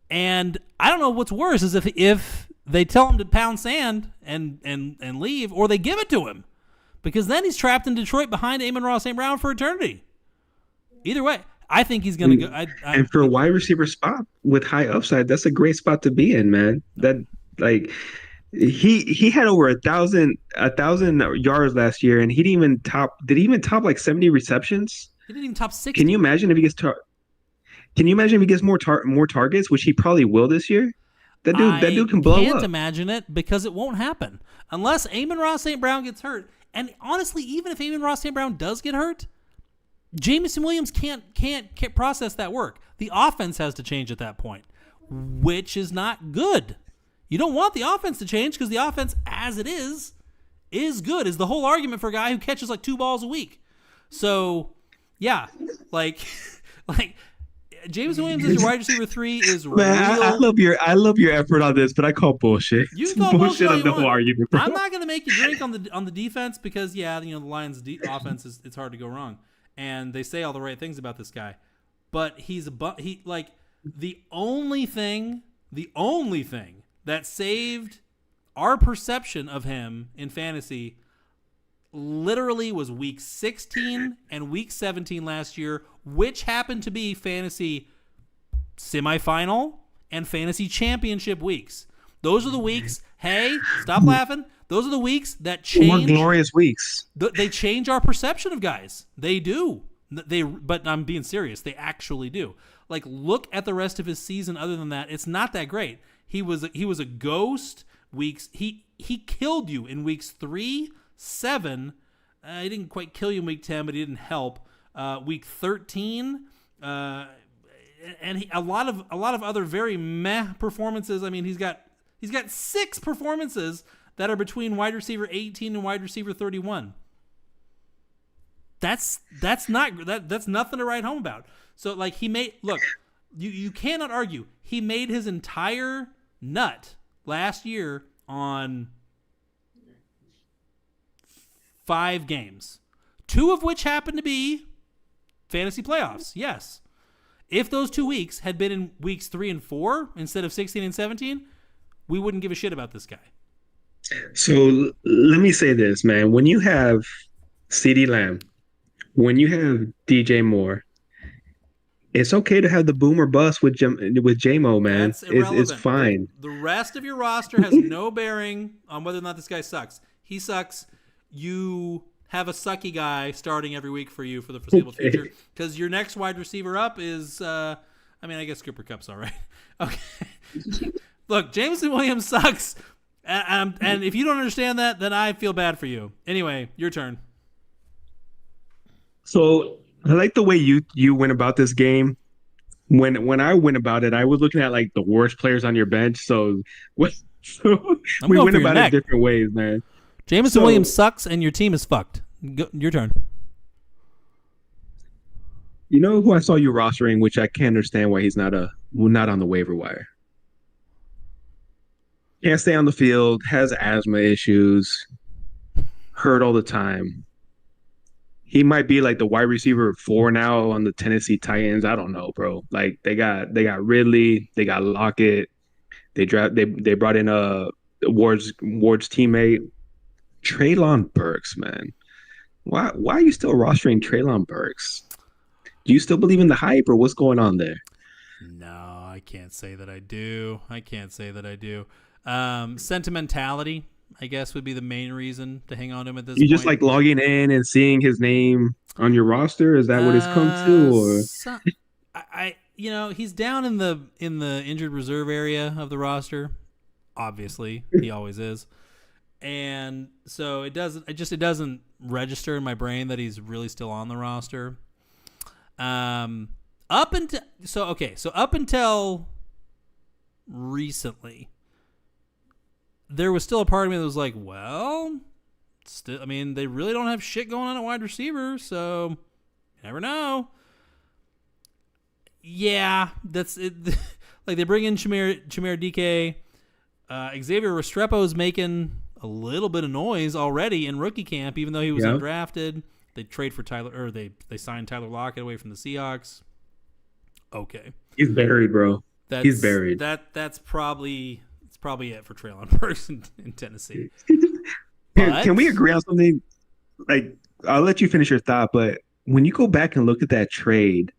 And I don't know what's worse is if they tell him to pound sand and leave, or they give it to him, because then he's trapped in Detroit behind Amon-Ra St. Brown for eternity. Either way, I think he's going to go. And for a wide receiver spot with high upside, that's a great spot to be in, man. He had over 1,000 yards last year, and he didn't even top. Did he even top 70 receptions? He didn't even top 60. Can you imagine if he gets more targets, which he probably will this year? That dude can blow up. I can't imagine it because it won't happen unless Amon-Ra St. Brown gets hurt. And honestly, even if Amon-Ra St. Brown does get hurt, Jameson Williams can't process that work. The offense has to change at that point, which is not good. You don't want the offense to change because the offense, as it is good. Is the whole argument for a guy who catches like 2 balls a week. So, yeah, like Jameson Williams as your wide receiver 3 is man, real. I love your effort on this, but I call bullshit. You call bullshit on the whole argument, bro. I'm not going to make you drink on the defense because, yeah, the Lions' offense it's hard to go wrong. And they say all the right things about this guy. But the only thing that saved our perception of him in fantasy literally was week 16 and week 17 last year, which happened to be fantasy semifinal and fantasy championship weeks. Those are the weeks. Hey, stop laughing. Those are the weeks that change. More glorious weeks. They change our perception of guys. They do. But I'm being serious. They actually do. Like, look at the rest of his season. Other than that, it's not that great. He was a ghost. Weeks he killed you in weeks 3, 7. He didn't quite kill you in week 10, but he didn't help. Week 13, and a lot of other very meh performances. I mean, he's got 6 performances that are between wide receiver 18 and wide receiver 31. That's nothing to write home about. So like you cannot argue. He made his entire nut last year on 5 games, 2 of which happened to be fantasy playoffs. Yes. If those 2 weeks had been in weeks 3 and 4 instead of 16 and 17, we wouldn't give a shit about this guy. So let me say this, man. When you have CeeDee Lamb, when you have DJ Moore, it's okay to have the boomer bust with JMO, man. It's fine. The rest of your roster has no bearing on whether or not this guy sucks. He sucks. You have a sucky guy starting every week for you for the foreseeable future because your next wide receiver up is, I guess Cooper Kupp's all right. Okay. Look, Jameson Williams sucks. And if you don't understand that, then I feel bad for you. Anyway, your turn. So I like the way you went about this game. When I went about it, I was looking at like the worst players on your bench. So we went about it different ways, man. Jameson Williams sucks, and your team is fucked. Your turn. You know who I saw you rostering, which I can't understand why he's not on the waiver wire. Can't stay on the field, has asthma issues, hurt all the time. He might be like the wide receiver 4 now on the Tennessee Titans. I don't know, bro. Like they got Ridley, they got Lockett, they brought in Ward's teammate, Treylon Burks, man. Why are you still rostering Treylon Burks? Do you still believe in the hype, or what's going on there? No, I can't say that I do. Sentimentality, I guess, would be the main reason to hang on to him at this point. You just like logging in and seeing his name on your roster? Is that what it's come to? Or he's down in the injured reserve area of the roster. Obviously, he always is. And so it doesn't register in my brain that he's really still on the roster. Up until recently, there was still a part of me that was like, well, they really don't have shit going on at wide receiver, so you never know. Yeah, that's it. Like they bring in Chimere DK. Xavier Restrepo's making a little bit of noise already in rookie camp, even though he was undrafted. They trade for they signed Tyler Lockett away from the Seahawks. Okay, he's buried, bro. He's buried. That's probably it for Treylon Burks in Tennessee. Can we agree on something? Like, I'll let you finish your thought, but when you go back and look at that trade,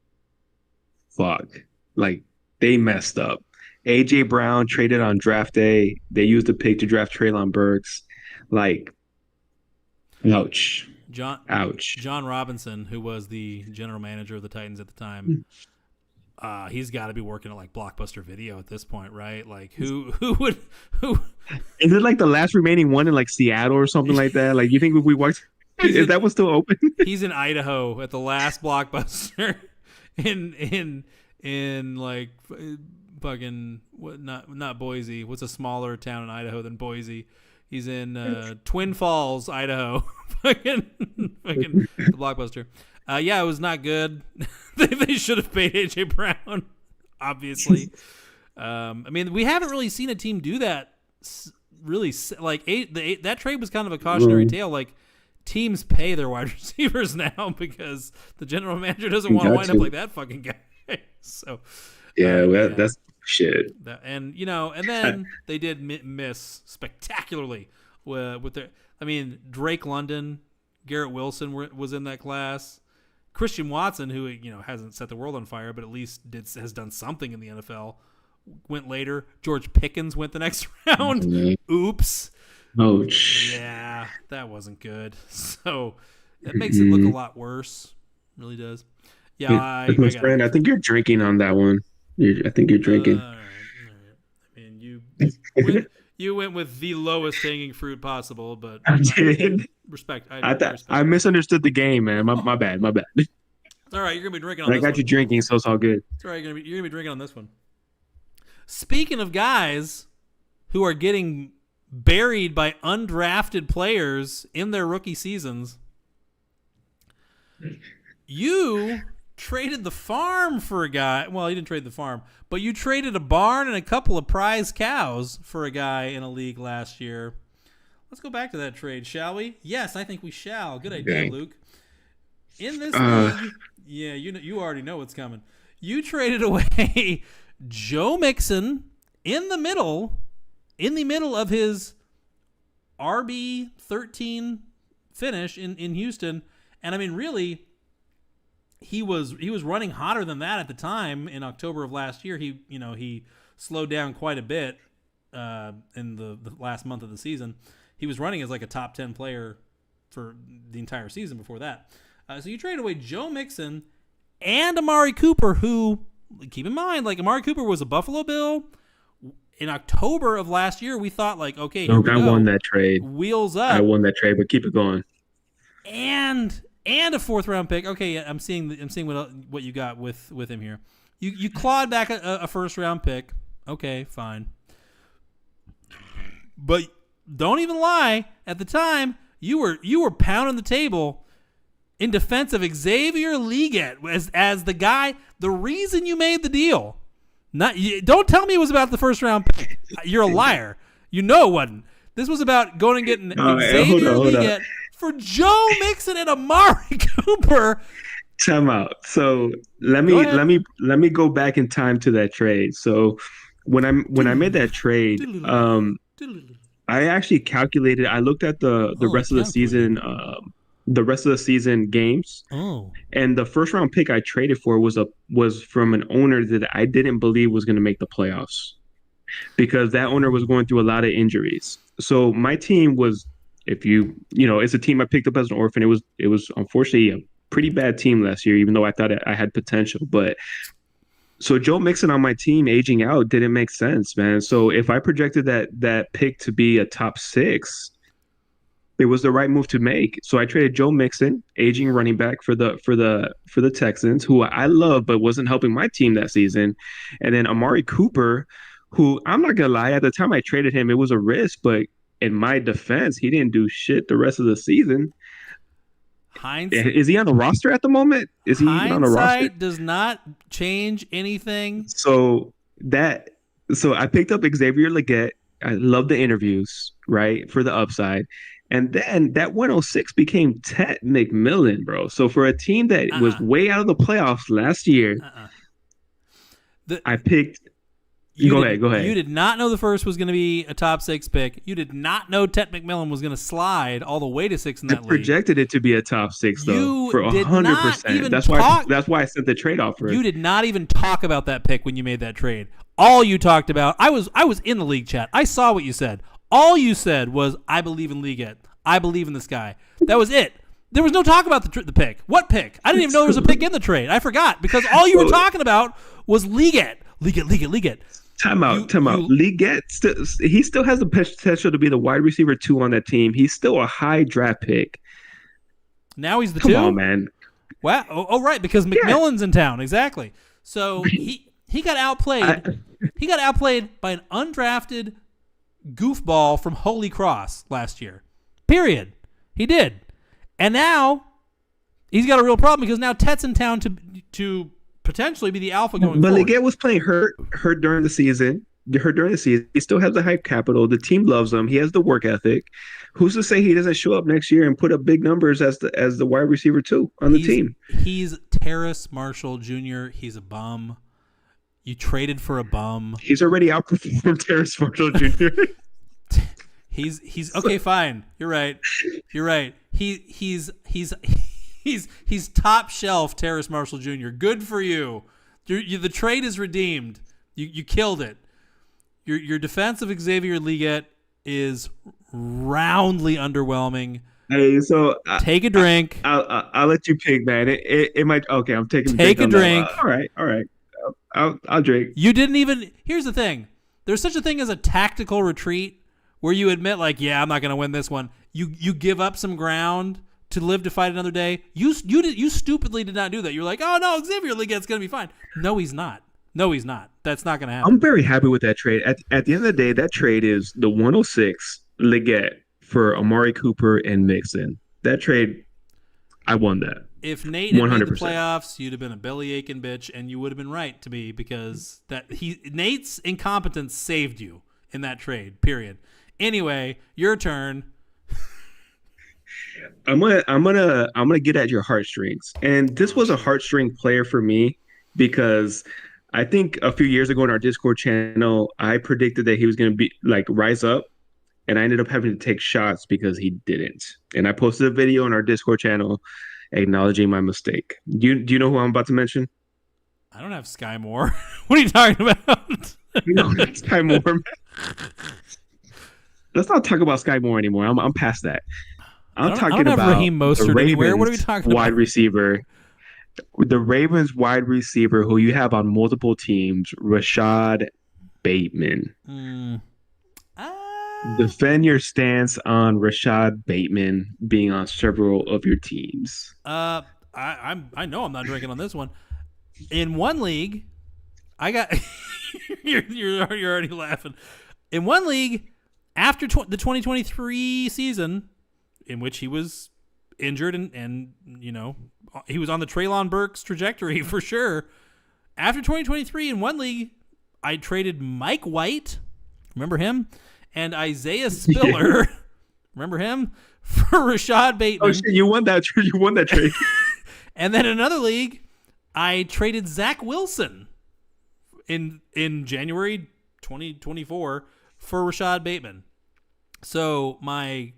like they messed up. AJ Brown traded on draft day. They used the pick to draft Treylon Burks. Like, ouch. Ouch. John Robinson, who was the general manager of the Titans at the time, he's got to be working at like Blockbuster Video at this point, right? Like, who is it? Like the last remaining one in like Seattle or something like that? Like, you think if we watched? Is that one still open? He's in Idaho at the last Blockbuster in like fucking not Boise. What's a smaller town in Idaho than Boise? He's in Twin Falls, Idaho. fucking the Blockbuster. Yeah, it was not good. They should have paid AJ Brown, obviously. I mean, we haven't really seen a team do that. Really, like that trade was kind of a cautionary tale. Like teams pay their wide receivers now because the general manager doesn't want to wind up like that fucking guy. So that's shit. And then they did miss spectacularly with their. I mean, Drake London, Garrett Wilson was in that class. Christian Watson, who hasn't set the world on fire, but at least has done something in the NFL, went later. George Pickens went the next round. Mm-hmm. Oops. Ouch. Yeah, that wasn't good. So that makes it look a lot worse. It really does. Yeah, my friend, I think you're drinking on that one. I think you're drinking. All right. I mean, you went with the lowest hanging fruit possible, but I did. Respect. I misunderstood the game, man. My bad. It's all right. You're gonna be drinking on this one. I got you drinking, so it's all good. It's all right. You're gonna be drinking on this one. Speaking of guys who are getting buried by undrafted players in their rookie seasons, you traded the farm for a guy. Well, you didn't trade the farm, but you traded a barn and a couple of prize cows for a guy in a league last year. Let's go back to that trade, shall we? Yes, I think we shall. Good idea, Luke. In this league, yeah, you already know what's coming. You traded away Joe Mixon in the middle of his RB13 finish in Houston, and I mean, really, he was running hotter than that at the time in October of last year. He slowed down quite a bit in the last month of the season. He was running as like a top 10 player for the entire season before that. So you traded away Joe Mixon and Amari Cooper, who, keep in mind, like Amari Cooper was a Buffalo Bill. In October of last year, we thought like, okay, here we go. I won that trade. Wheels up. I won that trade, but keep it going. And a 4th round pick. Okay, I'm seeing what you got with him here. You clawed back a 1st round pick. Okay, fine. But don't even lie. At the time, you were pounding the table in defense of Xavier Legette as the guy. The reason you made the deal. Don't tell me it was about the 1st round pick. You're a liar. You know it wasn't. This was about going and getting Xavier Legette for Joe Mixon and Amari Cooper. Time out. So let me go back in time to that trade. So when I made that trade, I actually calculated. I looked at the rest of the season. The rest of the season games. Oh. And the 1st round pick I traded for was from an owner that I didn't believe was going to make the playoffs, because that owner was going through a lot of injuries. So my team was, it's a team I picked up as an orphan. It was unfortunately a pretty bad team last year, even though I thought I had potential. But so Joe Mixon on my team aging out didn't make sense, man. So if I projected that pick to be a top 6, it was the right move to make. So I traded Joe Mixon, aging running back for the Texans, who I love but wasn't helping my team that season. And then Amari Cooper, who I'm not gonna lie, at the time I traded him, it was a risk, but in my defense, he didn't do shit the rest of the season. Is he on the roster at the moment? Is he even on the roster? Hindsight does not change anything. So I picked up Xavier Legette. I love the interviews, right, for the upside. And then that 106 became Ted McMillan, bro. So for a team that was way out of the playoffs last year, I picked. Go ahead. You did not know the first was going to be a top 6 pick. You did not know Ted McMillan was going to slide all the way to 6 in that league. I projected it to be a top 6 though, for 100%. That's why I sent the trade offer. You did not even talk about that pick when you made that trade. All you talked about, I was in the league chat. I saw what you said. All you said was, I believe in Legette. I believe in this guy. That was it. There was no talk about the pick. What pick? I didn't even know there was a pick in the trade. I forgot, because all you were talking about was Legette. Legette. Time out. Legette, he still has the potential to be the wide receiver 2 on that team. He's still a high draft pick. Now he's the Come 2? on, man. Wow. Oh, right, because McMillan's in town. Exactly. So he got outplayed. He got outplayed by an undrafted goofball from Holy Cross last year. Period. He did. And now he's got a real problem because now Tet's in town to potentially be the alpha going forward. But Legette was playing hurt during the season. He still has the hype capital. The team loves him. He has the work ethic. Who's to say he doesn't show up next year and put up big numbers as the wide receiver too on the team? He's Terrace Marshall Jr. He's a bum. You traded for a bum. He's already outperformed Terrace Marshall Jr. He's okay. Fine. You're right. He's top shelf Terrace Marshall Jr. Good for you. The trade is redeemed. You killed it. Your defense of Xavier Legette is roundly underwhelming. Hey, so take a drink. I'll let you pick, man. It might. Okay, I'm taking. Take a drink. All right. I'll drink. You didn't even. Here's the thing. There's such a thing as a tactical retreat where you admit, like, yeah, I'm not going to win this one. You give up some ground to live to fight another day. You stupidly did not do that. You're like, oh no, Xavier Legette's going to be fine. No, he's not. That's not going to happen. I'm very happy with that trade. At the end of the day, that trade is the 106 Legette for Amari Cooper and Mixon. That trade, I won that. If Nate had 100%. made the playoffs, you'd have been a belly aching bitch, and you would have been right to be because Nate's incompetence saved you in that trade. Period. Anyway, your turn. I'm gonna get at your heartstrings, and this was a heartstring player for me because I think a few years ago in our Discord channel, I predicted that he was gonna be like rise up, and I ended up having to take shots because he didn't. And I posted a video on our Discord channel acknowledging my mistake. Do you know who I'm about to mention? I don't have Sky Moore. What are you talking about? No, not Sky Moore. Let's not talk about Sky Moore anymore. I'm past that. I'm talking about Raheem Mostert anywhere. What are we talking about? Wide receiver. The Ravens wide receiver who you have on multiple teams, Rashod Bateman. Defend your stance on Rashod Bateman being on several of your teams. I know I'm not drinking on this one. In one league, I got you're already laughing. In one league, after the 2023 season, in which he was injured and you know he was on the Treylon Burks trajectory for sure. After 2023, in one league, I traded Mike White, remember him, and Isaiah Spiller, remember him, for Rashod Bateman. Oh shit! You won that trade. And then in another league, I traded Zach Wilson in January 2024 for Rashod Bateman. So my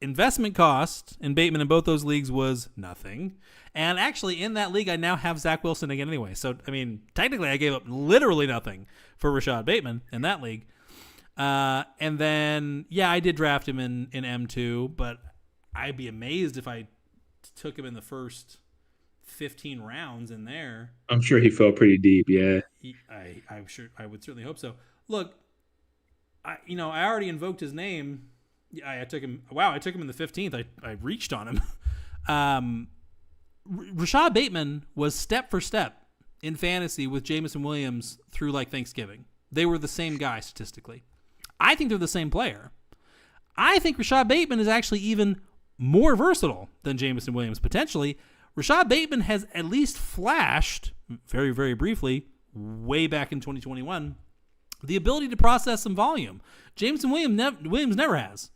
investment cost in Bateman in both those leagues was nothing. And actually, in that league, I now have Zach Wilson again anyway. So, I mean, technically, I gave up literally nothing for Rashod Bateman in that league. And then, yeah, I did draft him in M2, but I'd be amazed if I took him in the first 15 rounds in there. I'm sure he fell pretty deep, yeah. I'm sure I would certainly hope so. Look, I already invoked his name. Yeah, I took him. Wow, I took him in the 15th. I reached on him. Rashod Bateman was step for step in fantasy with Jameson Williams through like Thanksgiving. They were the same guy statistically. I think they're the same player. I think Rashod Bateman is actually even more versatile than Jameson Williams potentially. Rashod Bateman has at least flashed very, very briefly way back in 2021 the ability to process some volume. Jameson Williams never has.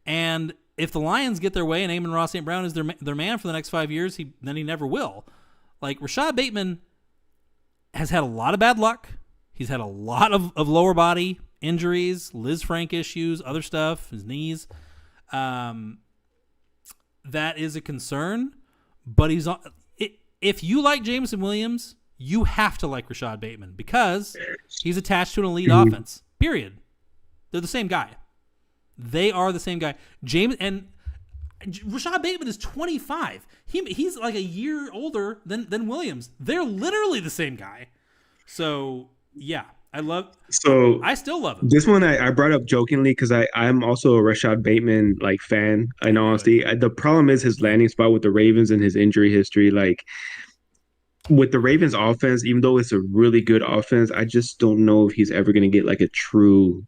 And if the Lions get their way and Amon-Ra St. Brown is their man for the next 5 years, then he never will. Like, Rashod Bateman has had a lot of bad luck. He's had a lot of lower body injuries, Liz Frank issues, other stuff, his knees. That is a concern. But if you like Jameson Williams, you have to like Rashod Bateman because he's attached to an elite offense. Period. They're the same guy. They are the same guy. Rashod Bateman is 25. He's like a year older than Williams. They're literally the same guy. So, yeah. So I still love him. this one I brought up jokingly because I'm also a Rashod Bateman like fan. In all honesty, the problem is his landing spot with the Ravens and his injury history. Like with the Ravens offense, even though it's a really good offense, I just don't know if he's ever going to get like a true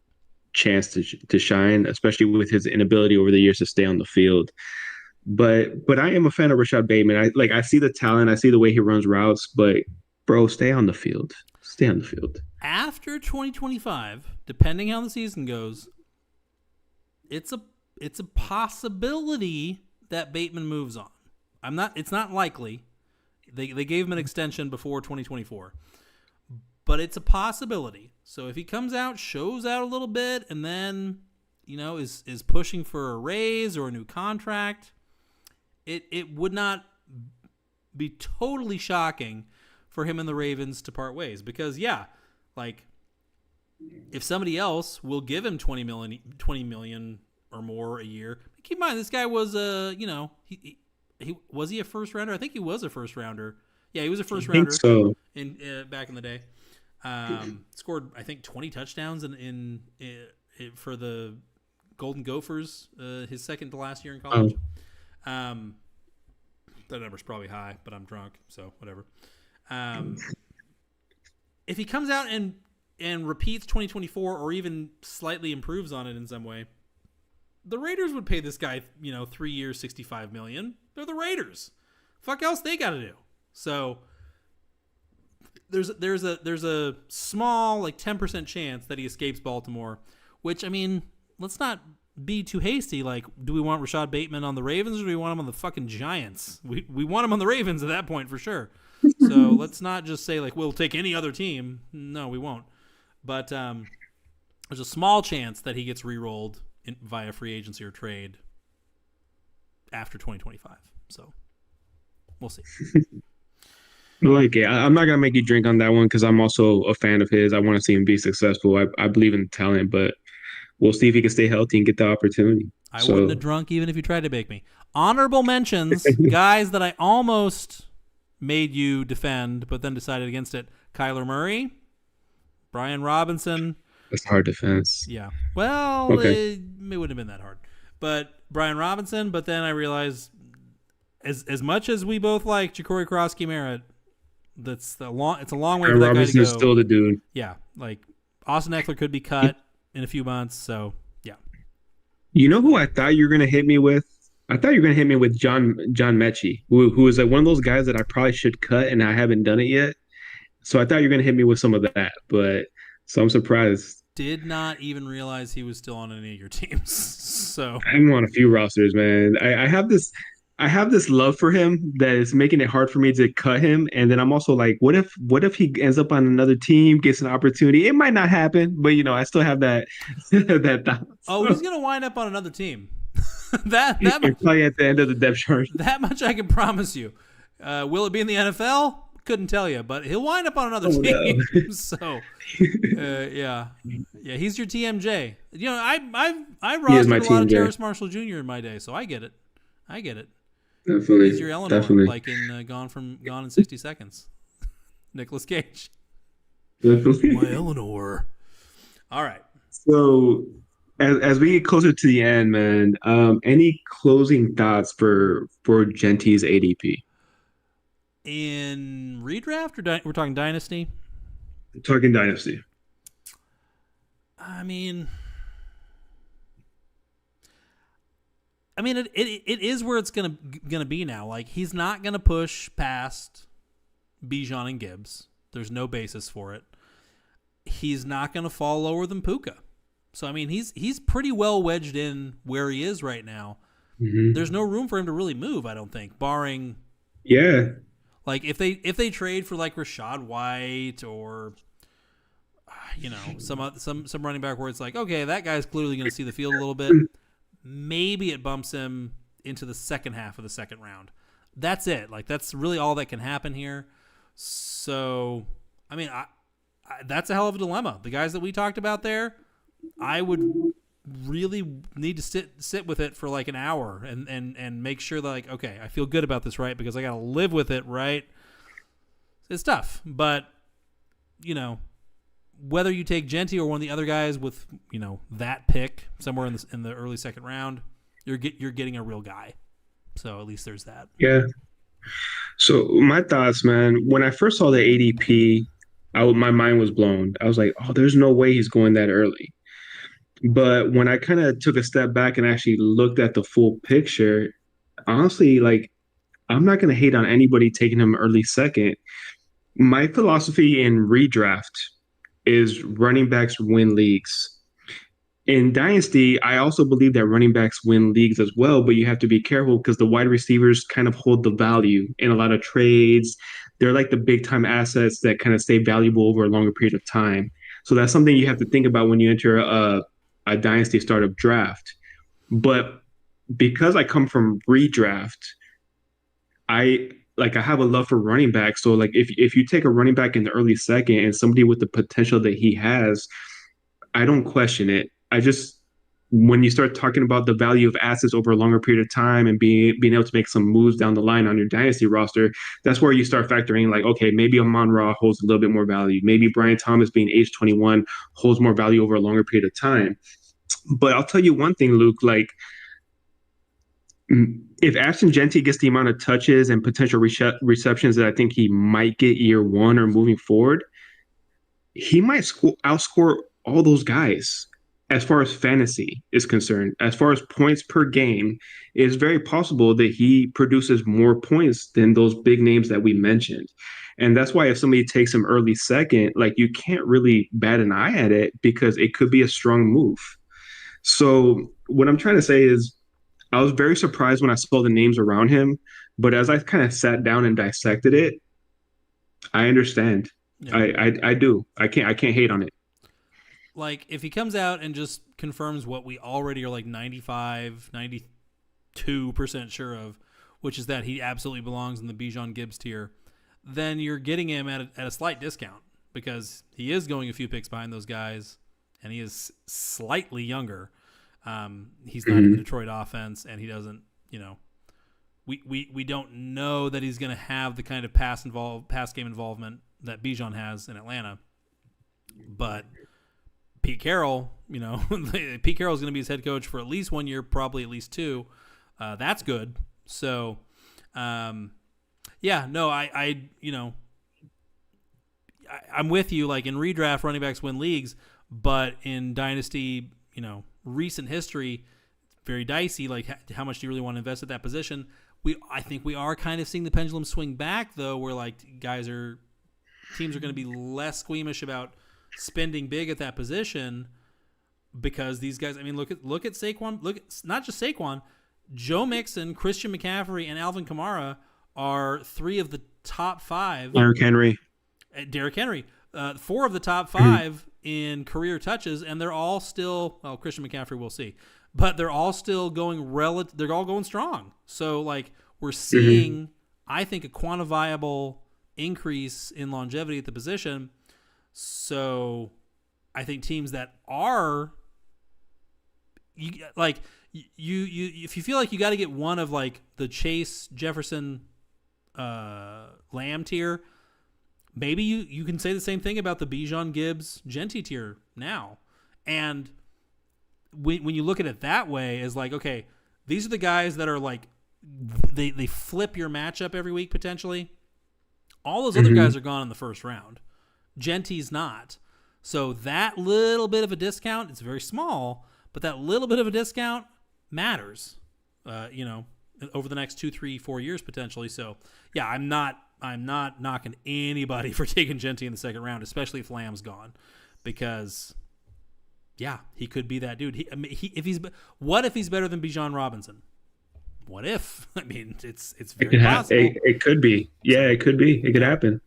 chance to shine, especially with his inability over the years to stay on the field. But I am a fan of Rashod Bateman. I see the talent, I see the way he runs routes, but bro, stay on the field. Stay on the field. After 2025, depending how the season goes, it's a possibility that Bateman moves on. It's not likely. They gave him an extension before 2024. But it's a possibility. So if he comes out, shows out a little bit, and then, is pushing for a raise or a new contract, it would not be totally shocking for him and the Ravens to part ways. Because, if somebody else will give him $20 million or more a year, keep in mind, this guy was, was he a first rounder? I think he was a first rounder. Yeah, he was a first rounder. So. Back in the day. Scored, I think, 20 touchdowns in for the Golden Gophers his second to last year in college. That number's probably high, but I'm drunk, so whatever. If he comes out and repeats 2024 or even slightly improves on it in some way, the Raiders would pay this guy, 3 years, $65 million. They're the Raiders. Fuck else they got to do. So there's a small 10% chance that he escapes Baltimore, which, let's not be too hasty. Do we want Rashod Bateman on the Ravens or do we want him on the fucking Giants? We want him on the Ravens at that point for sure. So let's not just say we'll take any other team. No, we won't. But there's a small chance that he gets re-rolled via free agency or trade after 2025. So we'll see. I like it. I'm not gonna make you drink on that one because I'm also a fan of his. I want to see him be successful. I believe in the talent, but we'll see if he can stay healthy and get the opportunity. I wouldn't have drunk even if you tried to make me. Honorable mentions, guys that I almost made you defend, but then decided against it. Kyler Murray, Brian Robinson. That's a hard defense. Yeah. Well, okay. It wouldn't have been that hard. But Brian Robinson, but then I realized as much as we both like Ja'Cory Krosky-Merritt, it's a long way for that guy to go. Robinson's still the dude. Yeah. Austin Eckler could be cut in a few months, so yeah. You know who I thought you were gonna hit me with? I thought you were gonna hit me with John Mechie, who is one of those guys that I probably should cut and I haven't done it yet. So I thought you were gonna hit me with some of that, but so I'm surprised. Did not even realize he was still on any of your teams. So I'm on a few rosters, man. I have this love for him that is making it hard for me to cut him. And then I'm also like, what if he ends up on another team, gets an opportunity? It might not happen, but I still have that that thought. Oh, he's gonna wind up on another team. that much, probably at the end of the depth chart. That much I can promise you. Will it be in the NFL? Couldn't tell you, but he'll wind up on another team. No. So, yeah, he's your TMJ. I rostered a lot of Terrace Marshall Jr. in my day, so I get it. Definitely. He's your Eleanor, like in Gone in 60 Seconds. Nicolas Cage. Definitely. My Eleanor. All right. So, as we get closer to the end, man, any closing thoughts for Jeanty's ADP? In redraft or we're talking dynasty? Talking dynasty. It is where it's gonna be now. He's not gonna push past Bijan and Gibbs. There's no basis for it. He's not gonna fall lower than Puka. So he's pretty well wedged in where he is right now. Mm-hmm. There's no room for him to really move, I don't think, barring if they trade for Rashod White or some running back where it's okay, that guy's clearly going to see the field a little bit. Maybe it bumps him into the second half of the second round. That's it. That's really all that can happen here. So, I that's a hell of a dilemma. The guys that we talked about there, I would really need to sit with it for an hour and make sure that okay, I feel good about this, right? Because I got to live with it, right? It's tough, but whether you take Jeanty or one of the other guys with, that pick somewhere in the early second round, you're getting a real guy. So at least there's that. Yeah. So my thoughts, man, when I first saw the ADP, my mind was blown. I was like, oh, there's no way he's going that early. But when I kind of took a step back and actually looked at the full picture, honestly, like, I'm not going to hate on anybody taking him early second. My philosophy in redraft is running backs win leagues. In Dynasty, I also believe that running backs win leagues as well, but you have to be careful because the wide receivers kind of hold the value in a lot of trades. They're like the big time assets that kind of stay valuable over a longer period of time. So that's something you have to think about when you enter a Dynasty startup draft. But because I come from redraft, I have a love for running backs. So like if you take a running back in the early second and somebody with the potential that he has, I don't question it. When you start talking about the value of assets over a longer period of time and being able to make some moves down the line on your dynasty roster, that's where you start factoring like, okay, maybe Amon-Ra holds a little bit more value. Maybe Brian Thomas being age 21 holds more value over a longer period of time. But I'll tell you one thing, Luke, like if Ashton Jeanty gets the amount of touches and potential receptions that I think he might get year one or moving forward, he might outscore all those guys as far as fantasy is concerned. As far as points per game, it's very possible that he produces more points than those big names that we mentioned. And that's why if somebody takes him early second, like you can't really bat an eye at it because it could be a strong move. So what I'm trying to say is I was very surprised when I saw the names around him, but as I kind of sat down and dissected it, I understand. Yeah. I do. I can't hate on it. Like, if he comes out and just confirms what we already are like 95, 92% sure of, which is that he absolutely belongs in the Bijan Gibbs tier, then you're getting him at a slight discount because he is going a few picks behind those guys, and he is slightly younger. He's not in the Detroit offense, and he doesn't, we don't know that he's going to have the kind of pass game involvement that Bijan has in Atlanta. But Pete Carroll, Pete Carroll is going to be his head coach for at least 1 year, probably at least two. That's good. So, I'm with you. Like in redraft, running backs win leagues, but in dynasty, recent history, very dicey. Like how much do you really want to invest at that position? I think we are kind of seeing the pendulum swing back though, where like teams are going to be less squeamish about spending big at that position because these guys. I mean, look at Saquon. Not just Saquon, Joe Mixon, Christian McCaffrey, and Alvin Kamara are three of the top five. Derrick Henry. 4 of the top 5 in career touches, and they're all still. Well, Christian McCaffrey, we'll see, but they're all still going They're all going strong. So, like, we're seeing, I think, a quantifiable increase in longevity at the position. So, I think teams that are, if you feel like you got to get one of like the Chase, Jefferson, Lamb tier. Maybe you can say the same thing about the Bijan Gibbs Jeanty tier now. And when you look at it that way, is like, okay, these are the guys that are like, they flip your matchup every week potentially. All those other guys are gone in the first round. Jeanty's not. So that little bit of a discount, it's very small, but that little bit of a discount matters, over the next 2, 3, 4 years potentially. So yeah, I'm not knocking anybody for taking Jeanty in the second round, especially if Lamb's gone, because yeah, he could be that dude. What if he's better than Bijan Robinson? What if? I mean, it's very possible. It could be. Yeah, it could be. It could happen.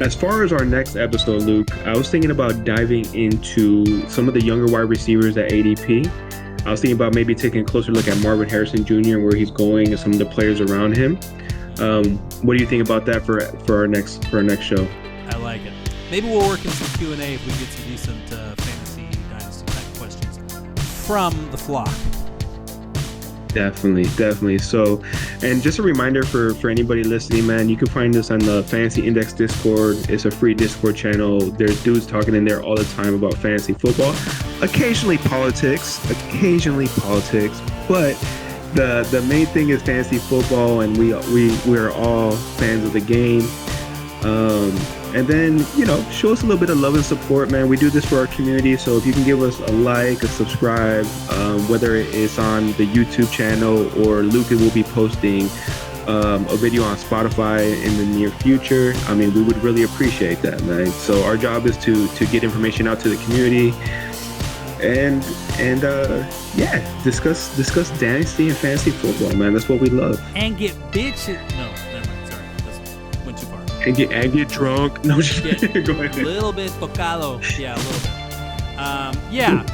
As far as our next episode, Luke, I was thinking about diving into some of the younger wide receivers at ADP. I was thinking about maybe taking a closer look at Marvin Harrison Jr. and where he's going and some of the players around him. What do you think about that for our next show? I like it. Maybe we'll work in some Q&A if we get some decent fantasy dynasty type questions from the flock. Definitely, definitely. So, and just a reminder for anybody listening, man, you can find us on the Fantasy Index Discord. It's a free Discord channel. There's dudes talking in there all the time about fantasy football, occasionally politics, but the main thing is fantasy football, and we're all fans of the game. And then, show us a little bit of love and support, man. We do this for our community, so if you can give us a like, a subscribe, whether it's on the YouTube channel or Luca will be posting a video on Spotify in the near future. I mean, we would really appreciate that, man. So our job is to get information out to the community and discuss dynasty and fantasy football, man. That's what we love. And get bitches. No, never mind. Sorry, this went too far. And get drunk. No, just go ahead. A little bit tocado. Yeah, a little bit. Yeah,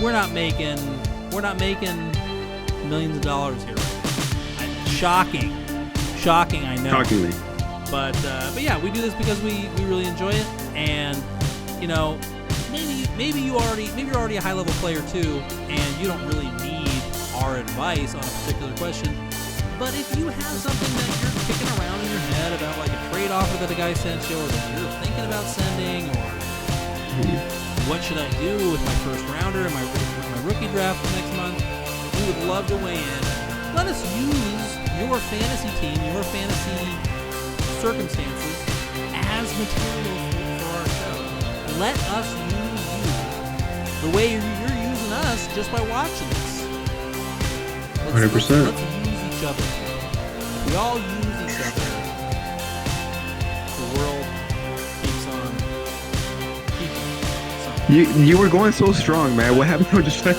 we're not making millions of dollars here. Shocking, I know. Shockingly. But yeah, we do this because we really enjoy it, and maybe you're already a high level player too, and you don't really need our advice on a particular question. But if you have something that you're kicking around in your head about, like a trade offer that a guy sent you, or that you're thinking about sending, or what should I do with my first rounder in my rookie draft next month, we would love to weigh in. Let us use your fantasy team, your fantasy circumstances as material for our show. Let us use you the way you're using us just by watching us. 100%. Let's use each other. If we all use each other, the world keeps on keeping. You were going so strong, man. What happened? Just the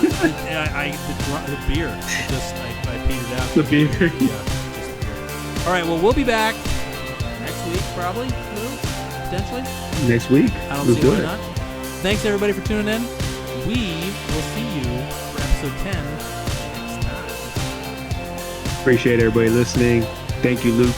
beer. I petered out. The beer. Yeah. All right. Well, we'll be back next week, probably. Potentially. Next week. I don't see why not. Thanks everybody for tuning in. We will see you for episode 10 next time. Appreciate everybody listening. Thank you, Luke.